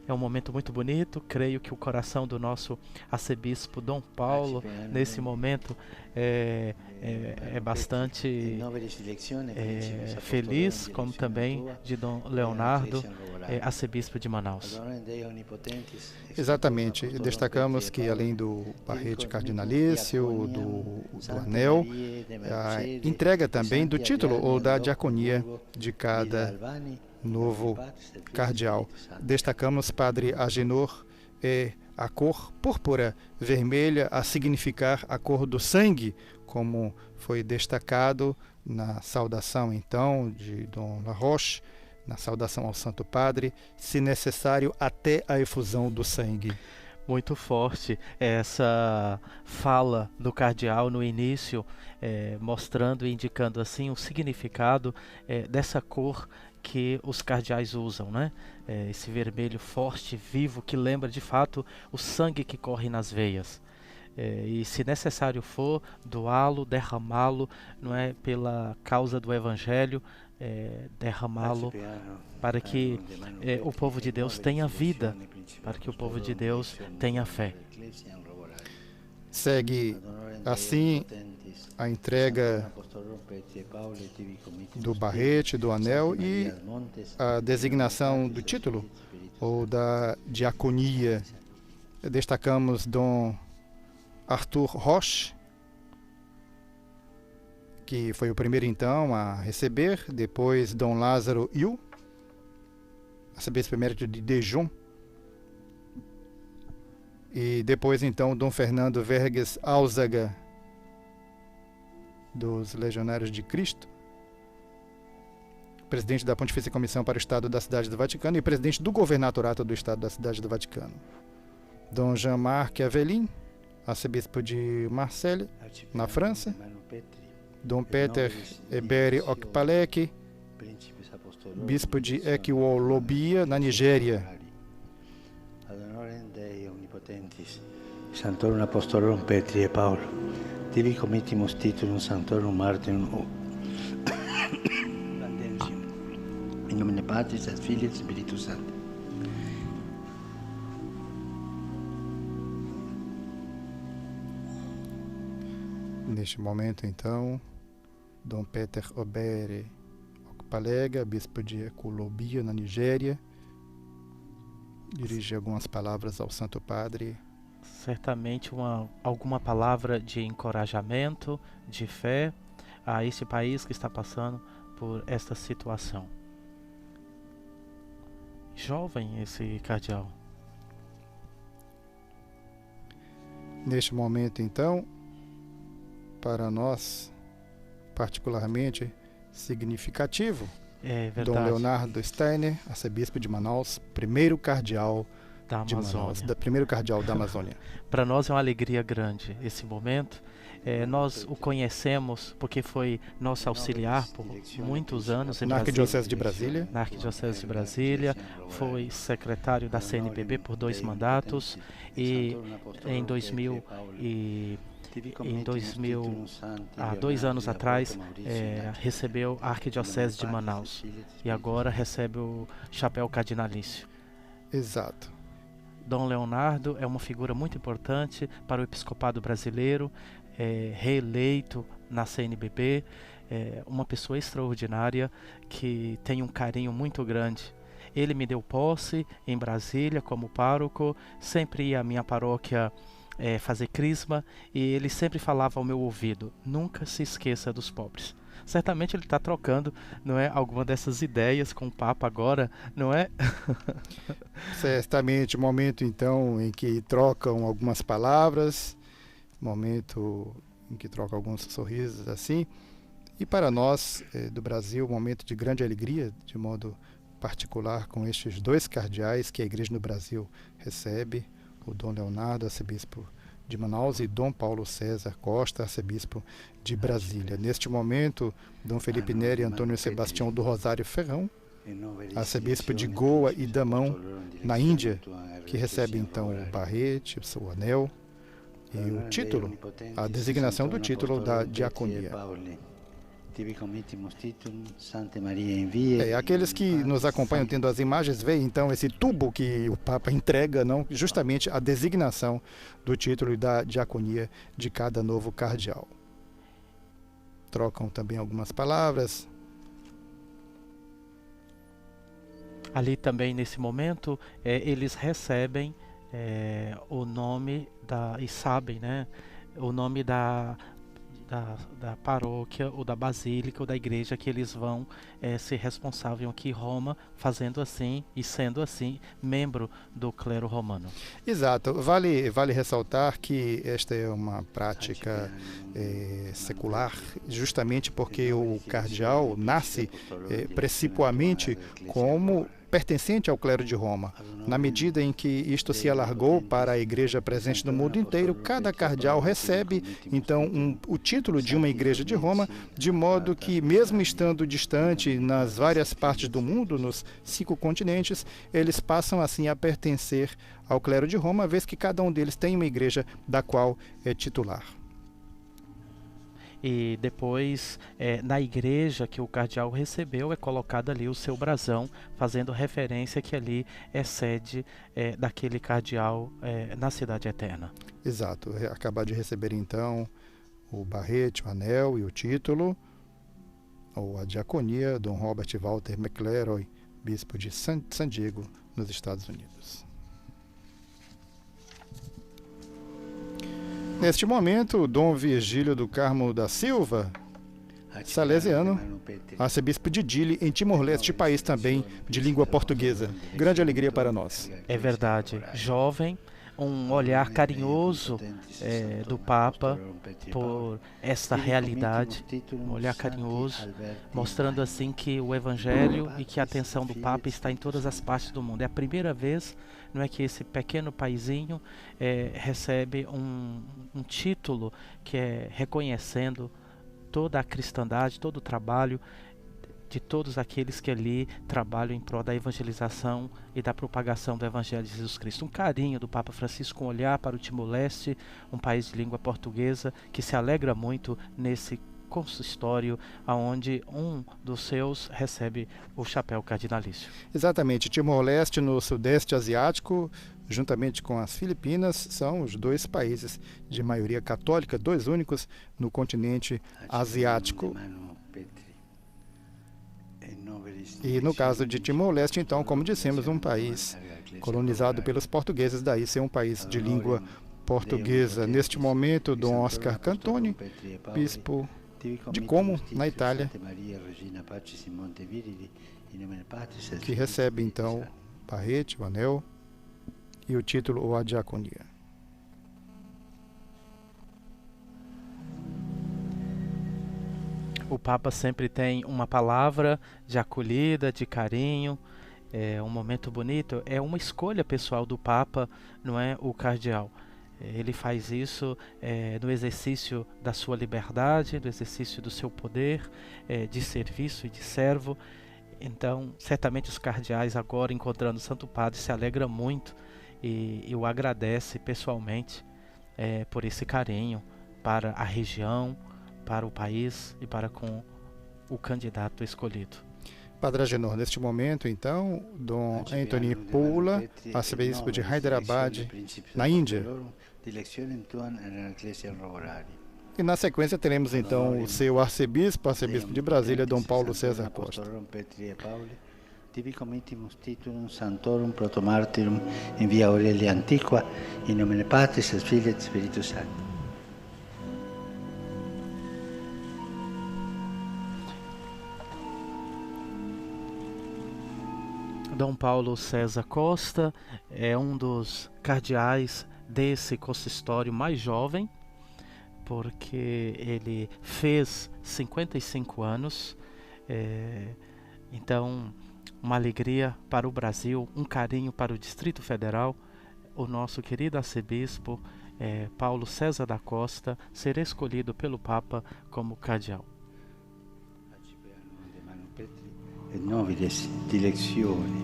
É um momento muito bonito, creio que o coração do nosso arcebispo Dom Paulo, nesse momento, é bastante feliz, como também de Dom Leonardo, arcebispo de Manaus. Exatamente. Destacamos que, além do barrete cardinalício, do anel, a entrega também do título ou da diaconia de cada novo cardeal. Destacamos, Padre Agenor, a cor púrpura vermelha a significar a cor do sangue, como foi destacado na saudação, então, de Dom La Roche, na saudação ao Santo Padre, se necessário, até a efusão do sangue. Muito forte essa fala do cardeal no início, mostrando e indicando assim o significado dessa cor que os cardeais usam, né? Esse vermelho forte, vivo, que lembra de fato o sangue que corre nas veias. E se necessário for, doá-lo, derramá-lo, não é, pela causa do Evangelho, derramá-lo para que o povo de Deus tenha vida, para que o povo de Deus tenha fé. Segue assim a entrega do barrete, do anel e a designação do título ou da diaconia. Destacamos Dom Arthur Roche, que foi o primeiro então a receber, depois Dom Lázaro Yu, arcebispo emérito de Dijon, e depois então Dom Fernando Verges Álzaga, dos Legionários de Cristo, presidente da Pontifícia Comissão para o Estado da Cidade do Vaticano e presidente do Governadorato do Estado da Cidade do Vaticano. Dom Jean-Marc Avelin, arcebispo de Marselha, na França. Dom Peter Eberi Okpalek, bispo de Equiolobia, na Nigéria. Sanctorum Apostolorum Petri e Paulo, tibi committimus titulum Sanctorum Martyrum in nomine Patris et Filii et Spiritus Sancti. Neste momento, então, Dom Peter Obere Okpalega, bispo de Eculobia, na Nigéria, dirige algumas palavras ao Santo Padre. Certamente alguma palavra de encorajamento, de fé a esse país que está passando por esta situação. Jovem esse cardeal. Neste momento, então, para nós, particularmente significativo, É verdade. Dom Leonardo Steiner, arcebispo de Manaus, primeiro cardeal Da de Manaus, Amazônia. primeiro cardeal da Amazônia. Para nós é uma alegria grande esse momento. Nós o conhecemos porque foi nosso auxiliar por muitos anos em Na Brasília. Arquidiocese de Brasília. Na Arquidiocese de Brasília, foi secretário da CNBB por 2 mandatos e há 2 anos atrás, recebeu a Arquidiocese de Manaus e agora recebe o chapéu cardinalício. Exato. Dom Leonardo é uma figura muito importante para o episcopado brasileiro, reeleito na CNBB, uma pessoa extraordinária que tem um carinho muito grande. Ele me deu posse em Brasília como pároco, sempre ia à minha paróquia fazer crisma e ele sempre falava ao meu ouvido: nunca se esqueça dos pobres. Certamente ele está trocando, não é, alguma dessas ideias com o Papa agora, não é? Certamente, momento então em que trocam algumas palavras, momento em que trocam alguns sorrisos assim. E para nós do Brasil, momento de grande alegria, de modo particular, com estes 2 cardeais que a Igreja no Brasil recebe, o Dom Leonardo, arcebispo de Manaus, e Dom Paulo César Costa, arcebispo de Brasília. Neste momento, Dom Felipe Neri e Antônio Sebastião do Rosário Ferrão, arcebispo de Goa e Damão, na Índia, que recebe então o barrete, o seu anel e o título, a designação do título da diaconia. Aqueles que nos acompanham tendo as imagens veem então esse tubo que o Papa entrega, não, justamente a designação do título e da diaconia de cada novo cardeal. Trocam também algumas palavras. Ali também nesse momento eles recebem o nome e sabem, né, o nome da paróquia ou da basílica ou da igreja que eles vão ser responsáveis aqui em Roma, fazendo assim e sendo assim membro do clero romano. Exato. Vale ressaltar que esta é uma prática secular, justamente porque o cardeal nasce precipuamente como pertencente ao clero de Roma. Na medida em que isto se alargou para a igreja presente no mundo inteiro, cada cardeal recebe então o título de uma igreja de Roma, de modo que, mesmo estando distante nas várias partes do mundo, nos 5 continentes, eles passam assim a pertencer ao clero de Roma, vez que cada um deles tem uma igreja da qual é titular. E depois, na igreja que o cardeal recebeu, é colocado ali o seu brasão, fazendo referência que ali é sede daquele cardeal na Cidade Eterna. Exato. Acabar de receber então o barrete, o anel e o título, ou a diaconia, Dom Robert Walter McLeroy, bispo de San Diego, nos Estados Unidos. Neste momento, Dom Virgílio do Carmo da Silva, salesiano, arcebispo de Dili, em Timor-Leste, país também de língua portuguesa. Grande alegria para nós. É verdade. Jovem, um olhar carinhoso do Papa por esta realidade, um olhar carinhoso, mostrando assim que o Evangelho e que a atenção do Papa está em todas as partes do mundo. É a primeira vez, não é, que esse pequeno paizinho recebe um título que é reconhecendo toda a cristandade, todo o trabalho de todos aqueles que ali trabalham em prol da evangelização e da propagação do Evangelho de Jesus Cristo. Um carinho do Papa Francisco, um olhar para o Timor-Leste, um país de língua portuguesa, que se alegra muito nesse consistório, onde um dos seus recebe o chapéu cardinalício. Exatamente. Timor-Leste, no Sudeste Asiático, juntamente com as Filipinas, são os 2 países de maioria católica, 2 únicos no continente asiático. E no caso de Timor-Leste, então, como dissemos, um país colonizado pelos portugueses, daí ser um país de língua portuguesa. Neste momento, Dom Oscar Cantoni, bispo de Como, na Itália, que recebe então o barrete, o anel e o título ou a diaconia. O Papa sempre tem uma palavra de acolhida, de carinho, um momento bonito. É uma escolha pessoal do Papa, não é o cardeal. Ele faz isso no exercício da sua liberdade, no exercício do seu poder de serviço e de servo. Então, certamente os cardeais agora, encontrando o Santo Padre, se alegram muito e o agradece pessoalmente por esse carinho para a região, para o país e para com o candidato escolhido. Padre Agenor, neste momento, então, Dom Anthony Pula, arcebispo de Hyderabad, na Índia. E na sequência teremos então o seu arcebispo de Brasília, Dom Paulo César Costa. Tibi comitimus titulum Santorum Protomartyrum in via Aurelia Antiqua, in nomine Patris et Filii et Spiritus Sancti. Dom Paulo César Costa é um dos cardeais desse consistório mais jovem, porque ele fez 55 anos, então uma alegria para o Brasil, um carinho para o Distrito Federal, o nosso querido arcebispo Paulo César da Costa ser escolhido pelo Papa como cardeal.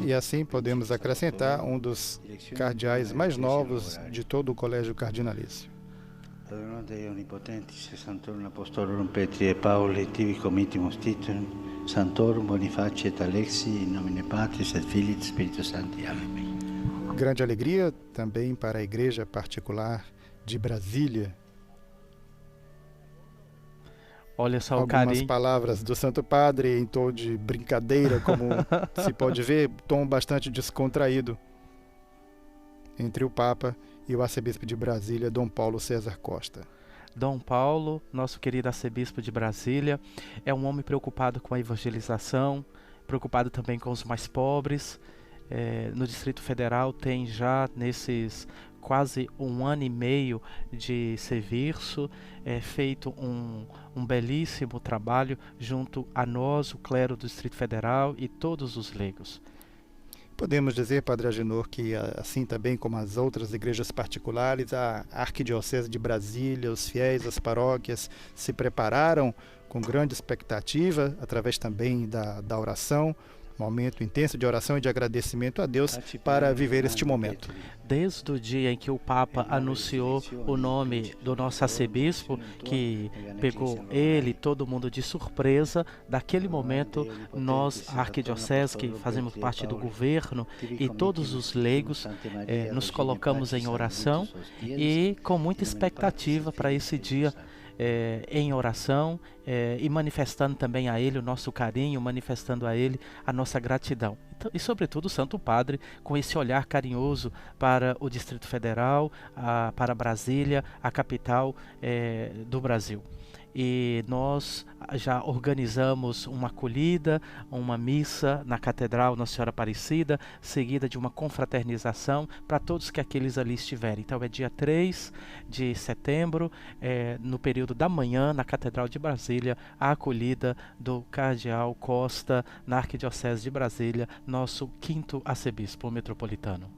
E assim podemos acrescentar um dos cardeais mais novos de todo o Colégio Cardinalício. Dei Omnipotentis, Santorum Apostolorum Petri e Pauli, tibi comitimus titulum, Santorum Bonifaci et Alexi, in nomine Patris et Filii et Spiritus Sancti. Amém. Grande alegria também para a Igreja Particular de Brasília. Olha só algumas o carinho. Palavras do Santo Padre em tom de brincadeira, como se pode ver, tom bastante descontraído entre o Papa e o arcebispo de Brasília, Dom Paulo César Costa. Dom Paulo, nosso querido arcebispo de Brasília, é um homem preocupado com a evangelização, preocupado também com os mais pobres. No Distrito Federal tem já nesses quase 1 ano e meio de serviço, feito um belíssimo trabalho junto a nós, o clero do Distrito Federal e todos os leigos. Podemos dizer, Padre Agenor, que assim também como as outras igrejas particulares, a Arquidiocese de Brasília, os fiéis, as paróquias se prepararam com grande expectativa, através também da oração, momento intenso de oração e de agradecimento a Deus para viver este momento. Desde o dia em que o Papa anunciou o nome do nosso arcebispo, que pegou ele e todo mundo de surpresa, daquele momento nós, a Arquidiocese, que fazemos parte do governo, e todos os leigos, nos colocamos em oração e com muita expectativa para esse dia, em oração e manifestando também a Ele o nosso carinho, manifestando a Ele a nossa gratidão. Então, e sobretudo o Santo Padre com esse olhar carinhoso para o Distrito Federal, para Brasília, a capital do Brasil. E nós já organizamos uma acolhida, uma missa na Catedral Nossa Senhora Aparecida, seguida de uma confraternização para todos que aqueles ali estiverem. Então é dia 3 de setembro, no período da manhã, na Catedral de Brasília, a acolhida do Cardeal Costa na Arquidiocese de Brasília, nosso 5º arcebispo metropolitano.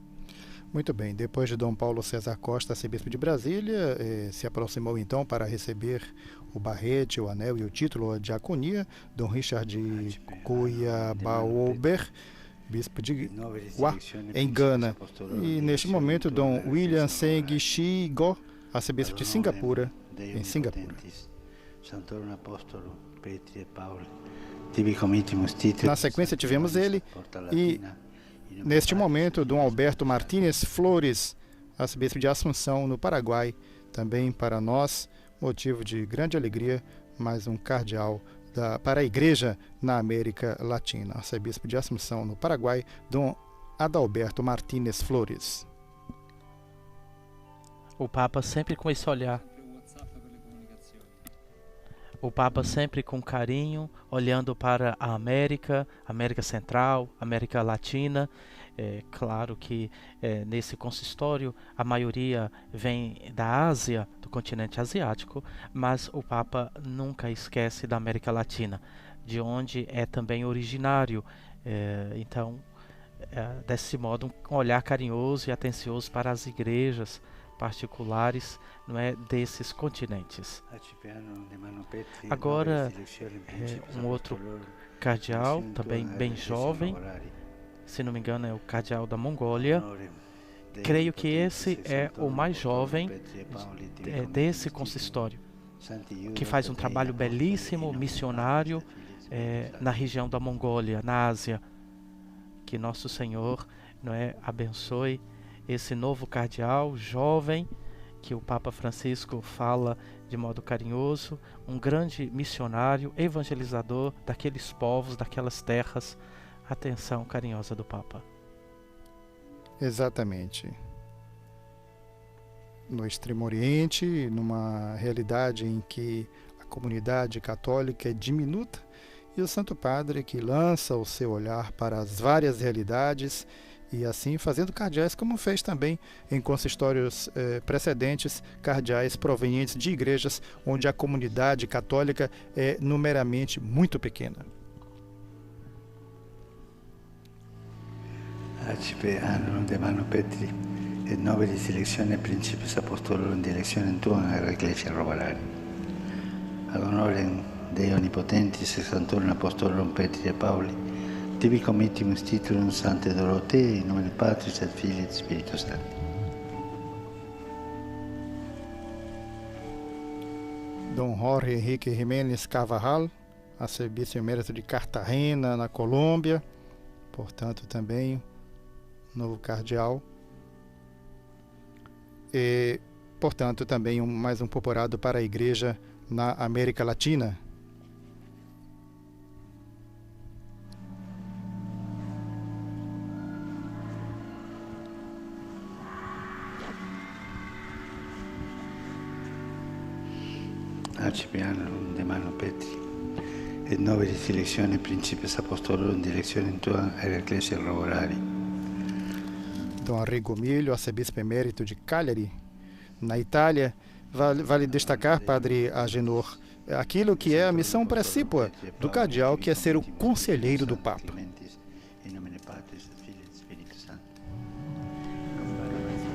Muito bem, depois de Dom Paulo César Costa, arcebispo de Brasília, se aproximou então para receber o barrete, o anel e o título, a diaconia, Dom Richard Cuiabauber, bispo de Gua, em Gana. E neste momento, Dom William Seng Shigo, arcebispo de Singapura, em Singapura. Na sequência tivemos ele e, neste momento, Dom Alberto Martínez Flores, arcebispo de Assunção, no Paraguai, também para nós, motivo de grande alegria, mais um cardeal para a Igreja na América Latina. Arcebispo de Assunção, no Paraguai, Dom Adalberto Martínez Flores. O Papa sempre com esse olhar. O Papa sempre com carinho, olhando para a América Central, América Latina. É claro que nesse consistório a maioria vem da Ásia, do continente asiático, mas o Papa nunca esquece da América Latina, de onde é também originário. Então, desse modo, um olhar carinhoso e atencioso para as igrejas particulares, não é, desses continentes. Agora, um outro cardeal, também bem jovem, se não me engano é o cardeal da Mongólia. Creio que esse é o mais jovem desse consistório, que faz um trabalho belíssimo, missionário, na região da Mongólia, na Ásia. Que Nosso Senhor, não é, abençoe esse novo cardeal jovem, que o Papa Francisco fala de modo carinhoso, um grande missionário, evangelizador daqueles povos, daquelas terras. Atenção carinhosa do Papa. Exatamente. No Extremo Oriente, numa realidade em que a comunidade católica é diminuta, e o Santo Padre que lança o seu olhar para as várias realidades e assim fazendo cardeais, como fez também em consistórios precedentes, cardeais provenientes de igrejas onde a comunidade católica é numeramente muito pequena. Arcipe anno demano Petri, et nobilis electione principes apostolorum directionem tuam ad ecclesia robarari. Ad honorem Dei Omnipotentis et Sanctorum Apostolorum Petri et Pauli, tibi committimus titulum Sanctae Dorotee, in nomine Patris et Filii et Spiritus Sancti. Dom Jorge Henrique Jiménez Carvajal, arcebispo emérito de Cartagena, na Colômbia, portanto também novo cardeal, e portanto também mais um poporado para a Igreja na América Latina. Arcipe anno demano Petri, et nobilis electione principes apostolorum directionem tuam ad ecclesia robarari. Dom Arrigo Milho, arcebispo emérito de Cagliari, na Itália. Vale destacar, Padre Agenor, aquilo que é a missão precípua do cardeal, que é ser o conselheiro do Papa.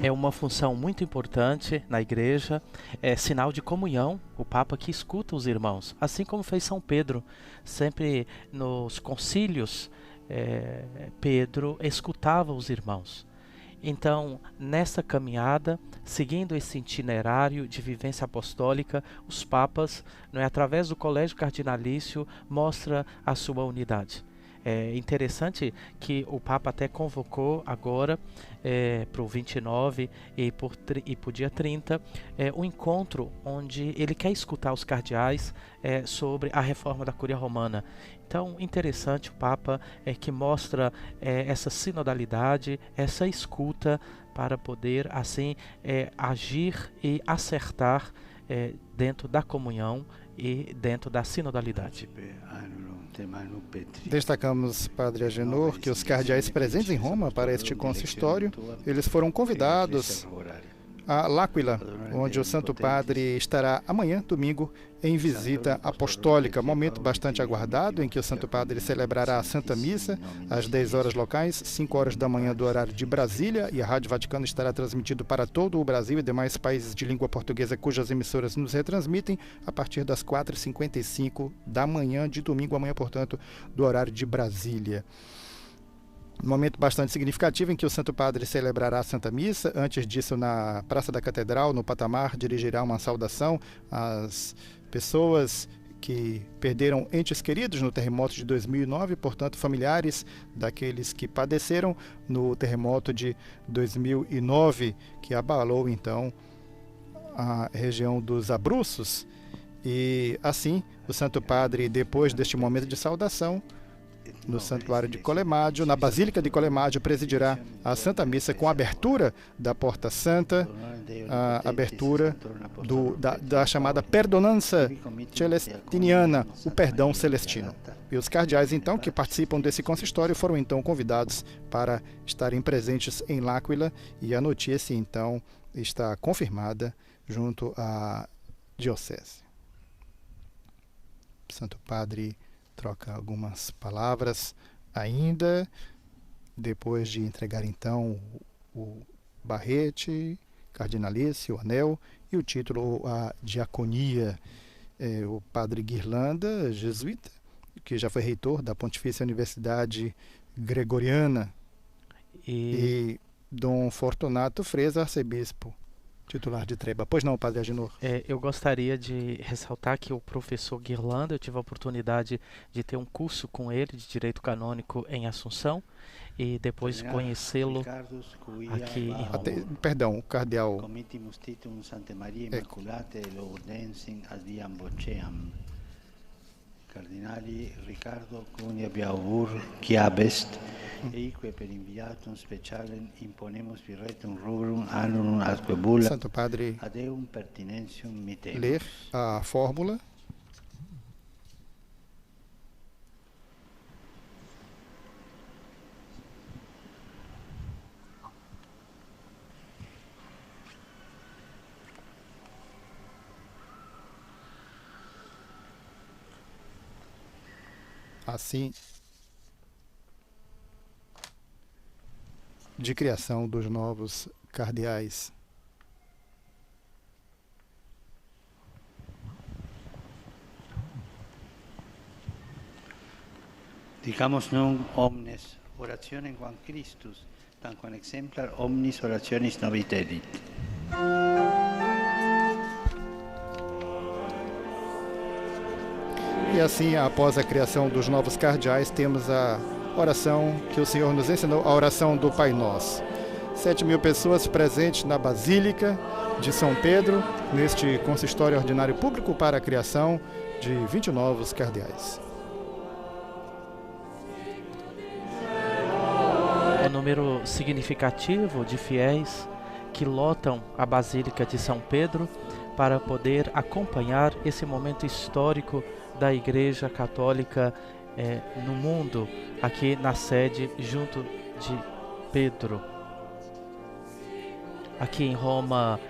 É uma função muito importante na igreja, é sinal de comunhão, o Papa que escuta os irmãos, assim como fez São Pedro. Sempre nos concílios, Pedro escutava os irmãos. Então, nessa caminhada, seguindo esse itinerário de vivência apostólica, os papas, não é, através do colégio cardinalício, mostra a sua unidade. É interessante que o Papa até convocou agora para o 29 e para o dia 30 um encontro onde ele quer escutar os cardeais sobre a reforma da Cúria Romana. Então, interessante o Papa que mostra essa sinodalidade, essa escuta para poder assim agir e acertar dentro da comunhão e dentro da sinodalidade. Destacamos, Padre Agenor, que os cardeais presentes em Roma para este consistório, eles foram convidados a L'Aquila, onde o Santo Padre estará amanhã, domingo, em visita apostólica, momento bastante aguardado em que o Santo Padre celebrará a Santa Missa às 10 horas locais, 5 horas da manhã do horário de Brasília, e a Rádio Vaticano estará transmitido para todo o Brasil e demais países de língua portuguesa cujas emissoras nos retransmitem a partir das 4h55 da manhã de domingo, amanhã, portanto, do horário de Brasília. Um momento bastante significativo em que o Santo Padre celebrará a Santa Missa. Antes disso, na Praça da Catedral, no patamar, dirigirá uma saudação às pessoas que perderam entes queridos no terremoto de 2009, portanto, familiares daqueles que padeceram no terremoto de 2009, que abalou, então, a região dos Abruzos. E assim, o Santo Padre, depois deste momento de saudação, no Santuário de Colemádio, na Basílica de Colemádio, presidirá a Santa Missa com a abertura da Porta Santa, a abertura da chamada Perdonança Celestiniana, o perdão celestino. E os cardeais, então, que participam desse consistório, foram, então, convidados para estarem presentes em L'Aquila, e a notícia, então, está confirmada junto à Diocese. O Santo Padre troca algumas palavras ainda, depois de entregar, então, o barrete cardinalício, o anel, e o título, a diaconia. O padre Guirlanda, jesuíta, que já foi reitor da Pontifícia Universidade Gregoriana, e Dom Fortunato Freza, arcebispo titular de Treba. Pois não, padre Agenor? Eu gostaria de ressaltar que o professor Guirlanda, eu tive a oportunidade de ter um curso com ele de Direito Canônico em Assunção, e depois conhecê-lo aqui em Roma. Perdão, o cardeal... Cardinali Riccardo Cunha Biaur, Chiabest, eique per inviatum specialem imponemus virretum rubrum annum atque bulla Santo Padre ad eum pertinentium mittemus. Ler a fórmula. Assim, de criação dos novos cardeais. Dicamus nun omnes orationem quam Christus, tanquam exemplar omnis orationis noviterit. E assim, após a criação dos novos cardeais, temos a oração que o Senhor nos ensinou, a oração do Pai Nosso. 7.000 pessoas presentes na Basílica de São Pedro, neste consistório ordinário público para a criação de 20 novos cardeais. O número significativo de fiéis que lotam a Basílica de São Pedro para poder acompanhar esse momento histórico da Igreja Católica no mundo, aqui na sede junto de Pedro. Aqui em Roma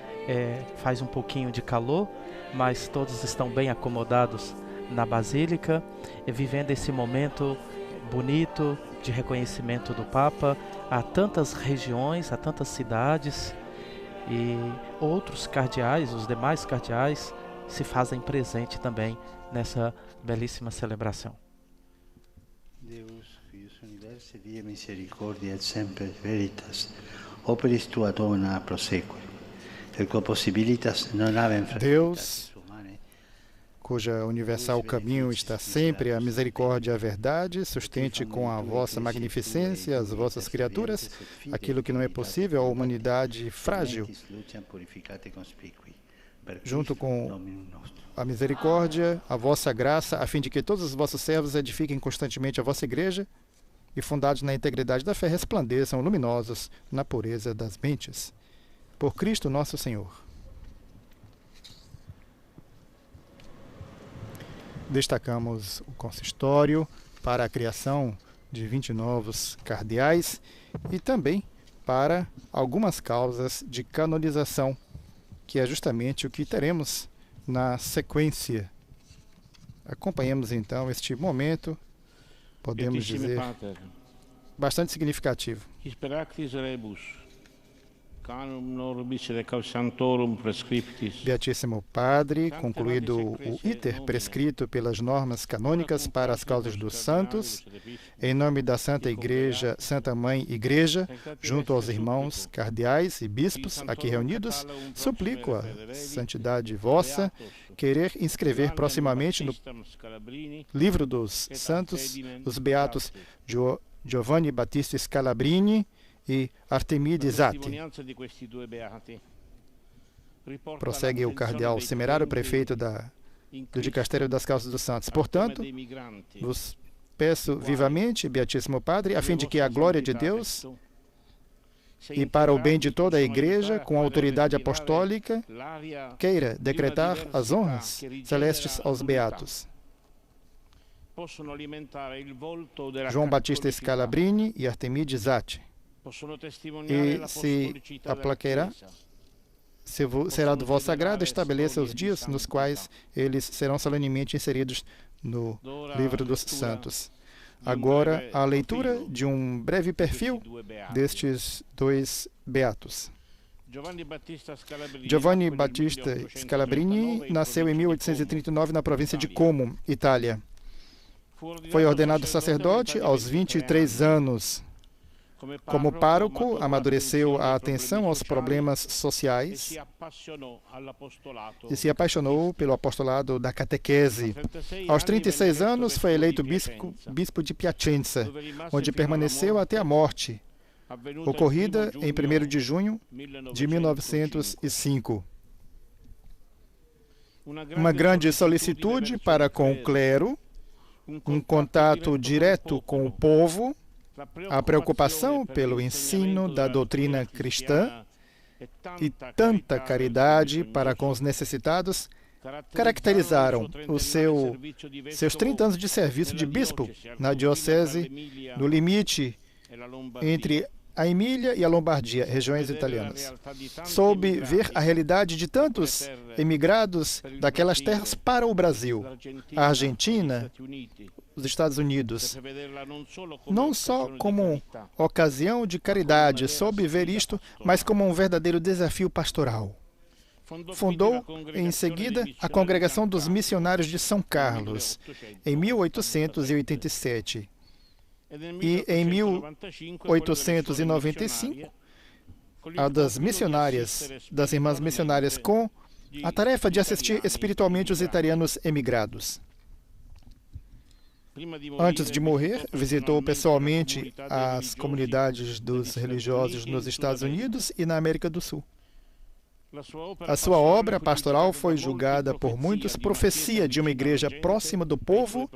faz um pouquinho de calor, mas todos estão bem acomodados na Basílica, vivendo esse momento bonito de reconhecimento do Papa a tantas regiões, a tantas cidades, e outros cardeais, os demais cardeais, se fazem presente também nessa belíssima celebração. Deus, Fius Universe, die misericordia et semper veritas, operis tua dona prosequi, et quo possibilitas non avem Deus, cuja universal caminho está sempre a misericórdia e a verdade, sustente com a vossa magnificência as vossas criaturas, aquilo que não é possível à humanidade frágil, junto com a misericórdia, a vossa graça, a fim de que todos os vossos servos edifiquem constantemente a vossa igreja e, fundados na integridade da fé, resplandeçam luminosos na pureza das mentes. Por Cristo nosso Senhor. Destacamos o consistório para a criação de 20 novos cardeais e também para algumas causas de canonização, que é justamente o que teremos na sequência. Acompanhemos então este momento, podemos dizer, bastante significativo. Beatíssimo Padre, concluído o iter prescrito pelas normas canônicas para as causas dos santos, em nome da Santa Igreja, Santa Mãe Igreja, junto aos irmãos cardeais e bispos aqui reunidos, suplico a santidade vossa querer inscrever proximamente no livro dos santos os beatos Giovanni Battista Scalabrini e Artemide Zatti. Prossegue o cardeal Semerário, prefeito da do Dicastério das Causas dos Santos. Portanto, vos peço vivamente, Beatíssimo Padre, a fim de que a glória de Deus e para o bem de toda a Igreja, com a autoridade apostólica, queira decretar as honras celestes aos beatos João Batista Scalabrini e Artemide Zatti. E se aplaqueará, será do vosso agrado, estabeleça os dias nos quais eles serão solenemente inseridos no Livro dos Santos. Agora, a leitura de um breve perfil destes dois beatos. Giovanni Battista Scalabrini nasceu em 1839 na província de Como, Itália. Foi ordenado sacerdote aos 23 anos. Como pároco, amadureceu a atenção aos problemas sociais e se apaixonou pelo apostolado da catequese. Aos 36 anos, foi eleito bispo de Piacenza, onde permaneceu até a morte, ocorrida em 1º de junho de 1905. Uma grande solicitude para com o clero, um contato direto com o povo, a preocupação pelo ensino da doutrina cristã e tanta caridade para com os necessitados caracterizaram seus 30 anos de serviço de bispo na diocese no limite entre a Emília e a Lombardia, regiões italianas. Soube ver a realidade de tantos emigrados daquelas terras para o Brasil, a Argentina, os Estados Unidos, não só como ocasião de caridade, soube ver isto, mas como um verdadeiro desafio pastoral. Fundou, em seguida, a Congregação dos Missionários de São Carlos, em 1887. E em 1895, a das irmãs missionárias, com a tarefa de assistir espiritualmente os italianos emigrados. Antes de morrer, visitou pessoalmente as comunidades dos religiosos nos Estados Unidos e na América do Sul. A sua obra pastoral foi julgada por muitos profecia de uma igreja próxima do povo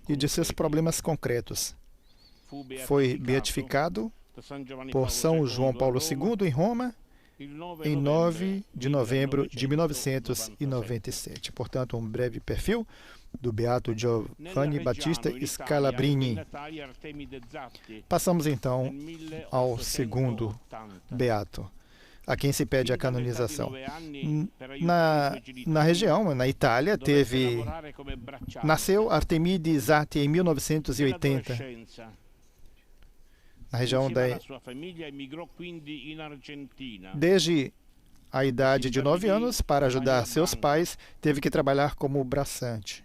e de seus problemas concretos. Foi beatificado por São João Paulo II em Roma em 9 de novembro de 1997. Portanto, um breve perfil do beato Giovanni Battista Scalabrini. Passamos então ao segundo beato, a quem se pede a canonização. Na região, na Itália, nasceu Artemide Zatti em 1980. Na região Desde a idade de 9 anos, para ajudar seus pais, teve que trabalhar como braçante.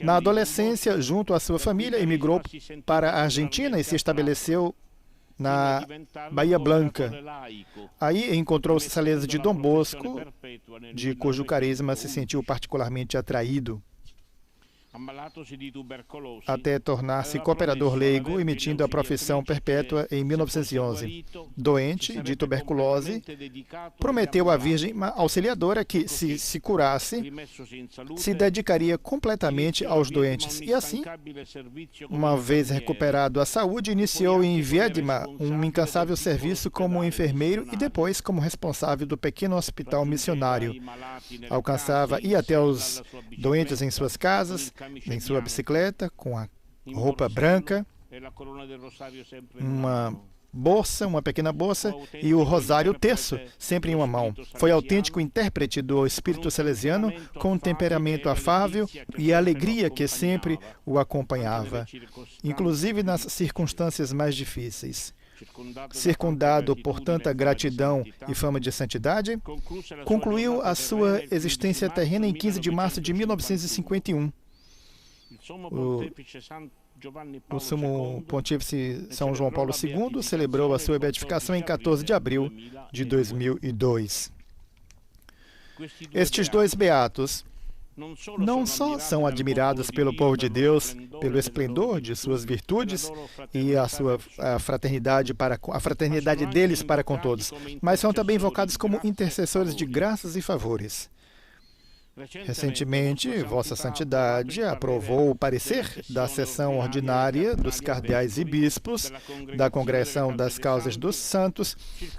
Na adolescência, junto à sua família, emigrou para a Argentina e se estabeleceu na Bahia Blanca. Aí encontrou os Salesianos de Dom Bosco, de cujo carisma se sentiu particularmente atraído, até tornar-se cooperador leigo, emitindo a profissão perpétua em 1911. Doente de tuberculose, prometeu à Virgem Auxiliadora que, se curasse, se dedicaria completamente aos doentes. E assim, uma vez recuperado a saúde, iniciou em Viedma um incansável serviço como enfermeiro e depois como responsável do pequeno hospital missionário. Ia até os doentes em suas casas, em sua bicicleta, com a roupa branca, uma pequena bolsa e o rosário terço, sempre em uma mão. Foi autêntico intérprete do espírito salesiano, com um temperamento afável e a alegria que sempre o acompanhava, inclusive nas circunstâncias mais difíceis. Circundado por tanta gratidão e fama de santidade, concluiu a sua existência terrena em 15 de março de 1951. O sumo pontífice São João Paulo II celebrou a sua beatificação em 14 de abril de 2002. Estes dois beatos não só são admirados pelo povo de Deus, pelo esplendor de suas virtudes e a fraternidade deles para com todos, mas são também invocados como intercessores de graças e favores. Recentemente, Vossa Santidade aprovou o parecer da sessão ordinária dos cardeais e bispos da Congregação das Causas dos Santos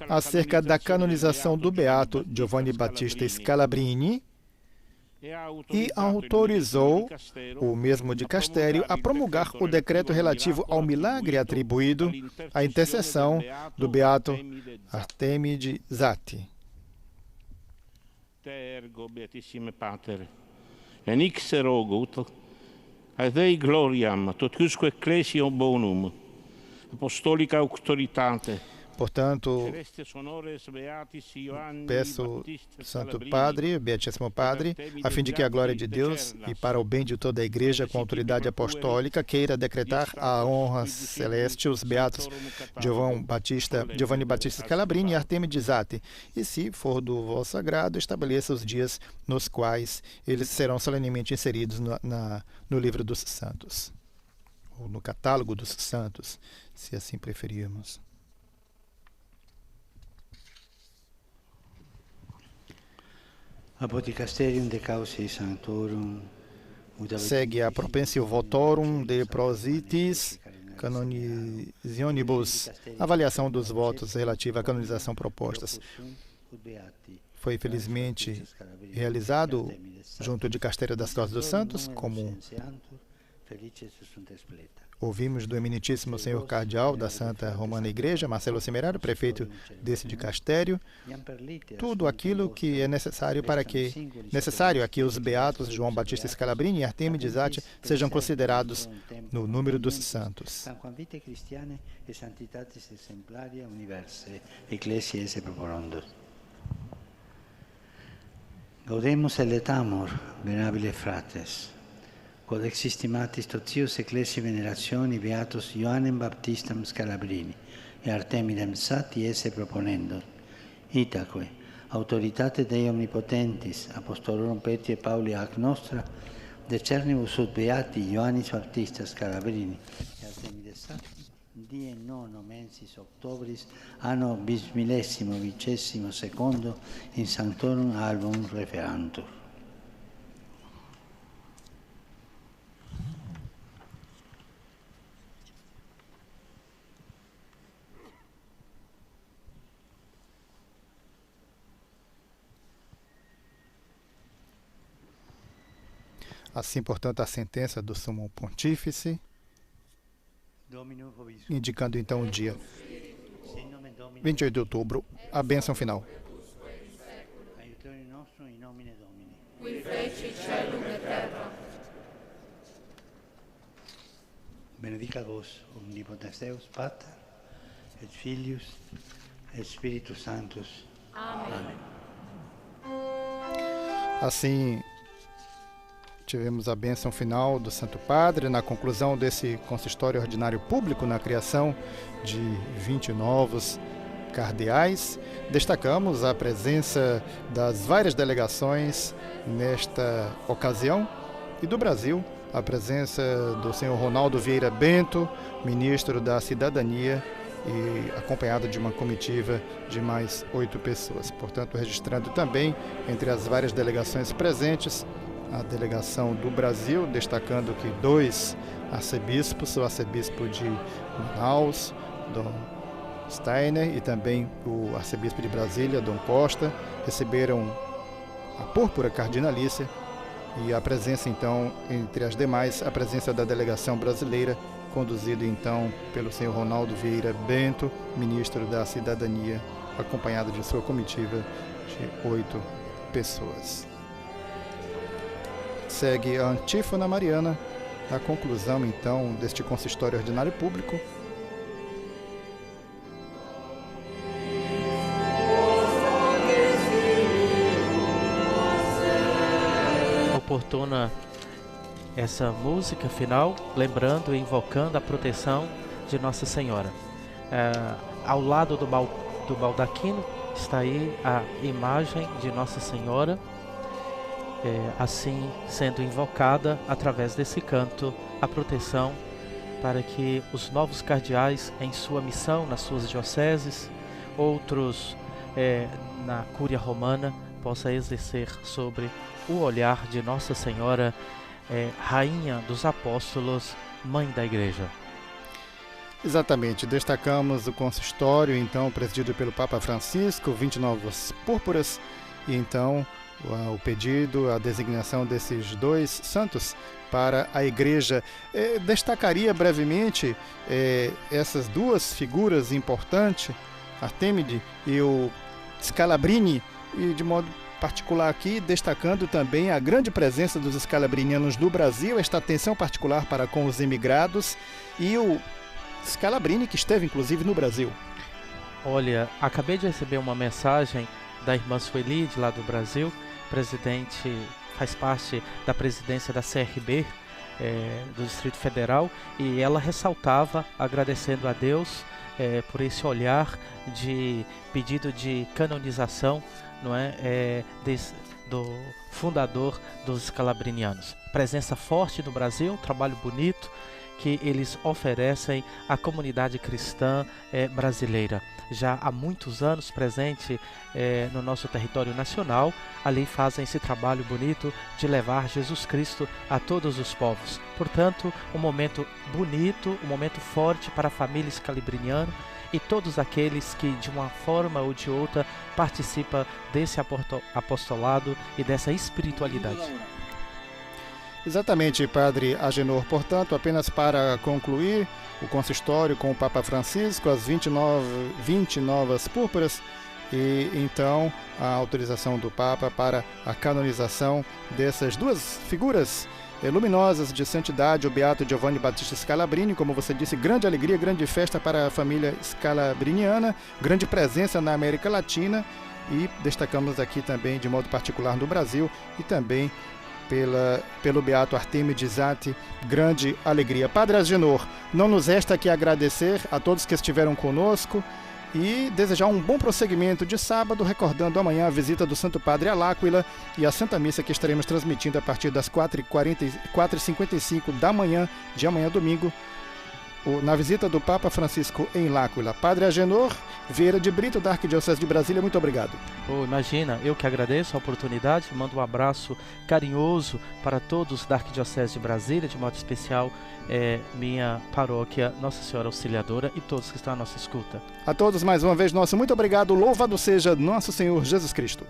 acerca da canonização do beato Giovanni Battista Scalabrini e autorizou o mesmo dicastério a promulgar o decreto relativo ao milagre atribuído à intercessão do beato Artemide Zatti. Ergo, beatissime Pater, en ix erogut, a Dei gloriam, totusque ecclesiam bonum, apostolica auctoritate. Portanto, peço, Santo Padre, Beatíssimo Padre, a fim de que a glória de Deus e para o bem de toda a Igreja com autoridade apostólica queira decretar a honra celeste os beatos Giovanni Battista Scalabrini e Artemide Zatti, e se for do vosso agrado, estabeleça os dias nos quais eles serão solenemente inseridos no livro dos santos, ou no catálogo dos santos, se assim preferirmos. Segue a propensio votorum de prositis canonitionibus, avaliação dos votos relativa à canonização propostas. Foi felizmente realizado junto ao Dicastério das Causas dos Santos, como ouvimos do eminentíssimo senhor cardeal da Santa Romana Igreja, Marcelo Semerário, prefeito desse dicastério, tudo aquilo que é necessário a que os beatos João Batista Scalabrini e Artemide Zatti sejam considerados no número dos santos. Gaudemus eletamur, venerabile frates. Quod existimatis totius ecclesiae venerationi beatus Ioannem Baptistam Scalabrini et Artemidem Zatti esse proponendo. Itaque, autoritate Dei omnipotentis, apostolorum Petri et Pauli ac nostra, decernibus ut beati Ioannis Baptista Scalabrini et Artemide Zatti, die nono mensis octobris, anno bismillesimo vicesimo secondo, in sanctorum album referantur. Assim, portanto, a sentença do Sumo Pontífice, indicando então o dia 28 de outubro, a bênção final. Benedica vos, omnipotens Deus, Pater, et Filius, et Spiritus Sanctus. Amém. Assim, tivemos a bênção final do Santo Padre na conclusão desse consistório ordinário público na criação de 20 novos cardeais. Destacamos a presença das várias delegações nesta ocasião e do Brasil, a presença do senhor Ronaldo Vieira Bento, ministro da Cidadania, e acompanhado de uma comitiva de mais 8 pessoas. Portanto, registrando também entre as várias delegações presentes a delegação do Brasil, destacando que 2 arcebispos, o arcebispo de Manaus, Dom Steiner, e também o arcebispo de Brasília, Dom Costa, receberam a púrpura cardinalícia, e a presença então, entre as demais, a presença da delegação brasileira, conduzida então pelo senhor Ronaldo Vieira Bento, ministro da Cidadania, acompanhado de sua comitiva de 8 pessoas. Segue a antífona mariana, a conclusão então deste consistório ordinário público. Oportuna essa música final, lembrando e invocando a proteção de Nossa Senhora. Ao lado do baldaquino está aí a imagem de Nossa Senhora, assim sendo invocada através desse canto a proteção para que os novos cardeais em sua missão nas suas dioceses, outros na Cúria Romana, possa exercer sobre o olhar de Nossa Senhora, Rainha dos Apóstolos, Mãe da Igreja. Exatamente, destacamos o consistório, então, presidido pelo Papa Francisco, 20 novas púrpuras, e então o pedido, a designação desses dois santos para a Igreja. Destacaria brevemente essas duas figuras importantes, Artemide e o Scalabrini, e de modo particular aqui, destacando também a grande presença dos scalabrinianos no Brasil, esta atenção particular para com os imigrados, e o Scalabrini, que esteve inclusive no Brasil. Olha, acabei de receber uma mensagem da irmã Sueli, de lá do Brasil, presidente, faz parte da presidência da CRB, do Distrito Federal, e ela ressaltava, agradecendo a Deus por esse olhar de pedido de canonização, não é, do fundador dos scalabrinianos. Presença forte no Brasil, um trabalho bonito que eles oferecem à comunidade cristã brasileira. Já há muitos anos presente no nosso território nacional, ali fazem esse trabalho bonito de levar Jesus Cristo a todos os povos. Portanto, um momento bonito, um momento forte para a família scalabriniana e todos aqueles que de uma forma ou de outra participam desse apostolado e dessa espiritualidade. Exatamente, Padre Agenor. Portanto, apenas para concluir, o consistório com o Papa Francisco, as 20 novas púrpuras, e então a autorização do Papa para a canonização dessas duas figuras luminosas de santidade, o Beato Giovanni Battista Scalabrini, como você disse, grande alegria, grande festa para a família scalabriniana, grande presença na América Latina, e destacamos aqui também de modo particular no Brasil e também pelo Beato Artemide Zatti, grande alegria. Padre Agenor, não nos resta que agradecer a todos que estiveram conosco e desejar um bom prosseguimento de sábado, recordando amanhã a visita do Santo Padre a L'Aquila e a Santa Missa que estaremos transmitindo a partir das 4h55 da manhã de amanhã, domingo, na visita do Papa Francisco em L'Aquila. Padre Agenor Vieira de Brito, da Arquidiocese de Brasília, muito obrigado. Imagina, eu que agradeço a oportunidade, mando um abraço carinhoso para todos da Arquidiocese de Brasília, de modo especial minha paróquia Nossa Senhora Auxiliadora e todos que estão à nossa escuta. A todos mais uma vez nosso muito obrigado, louvado seja nosso Senhor Jesus Cristo.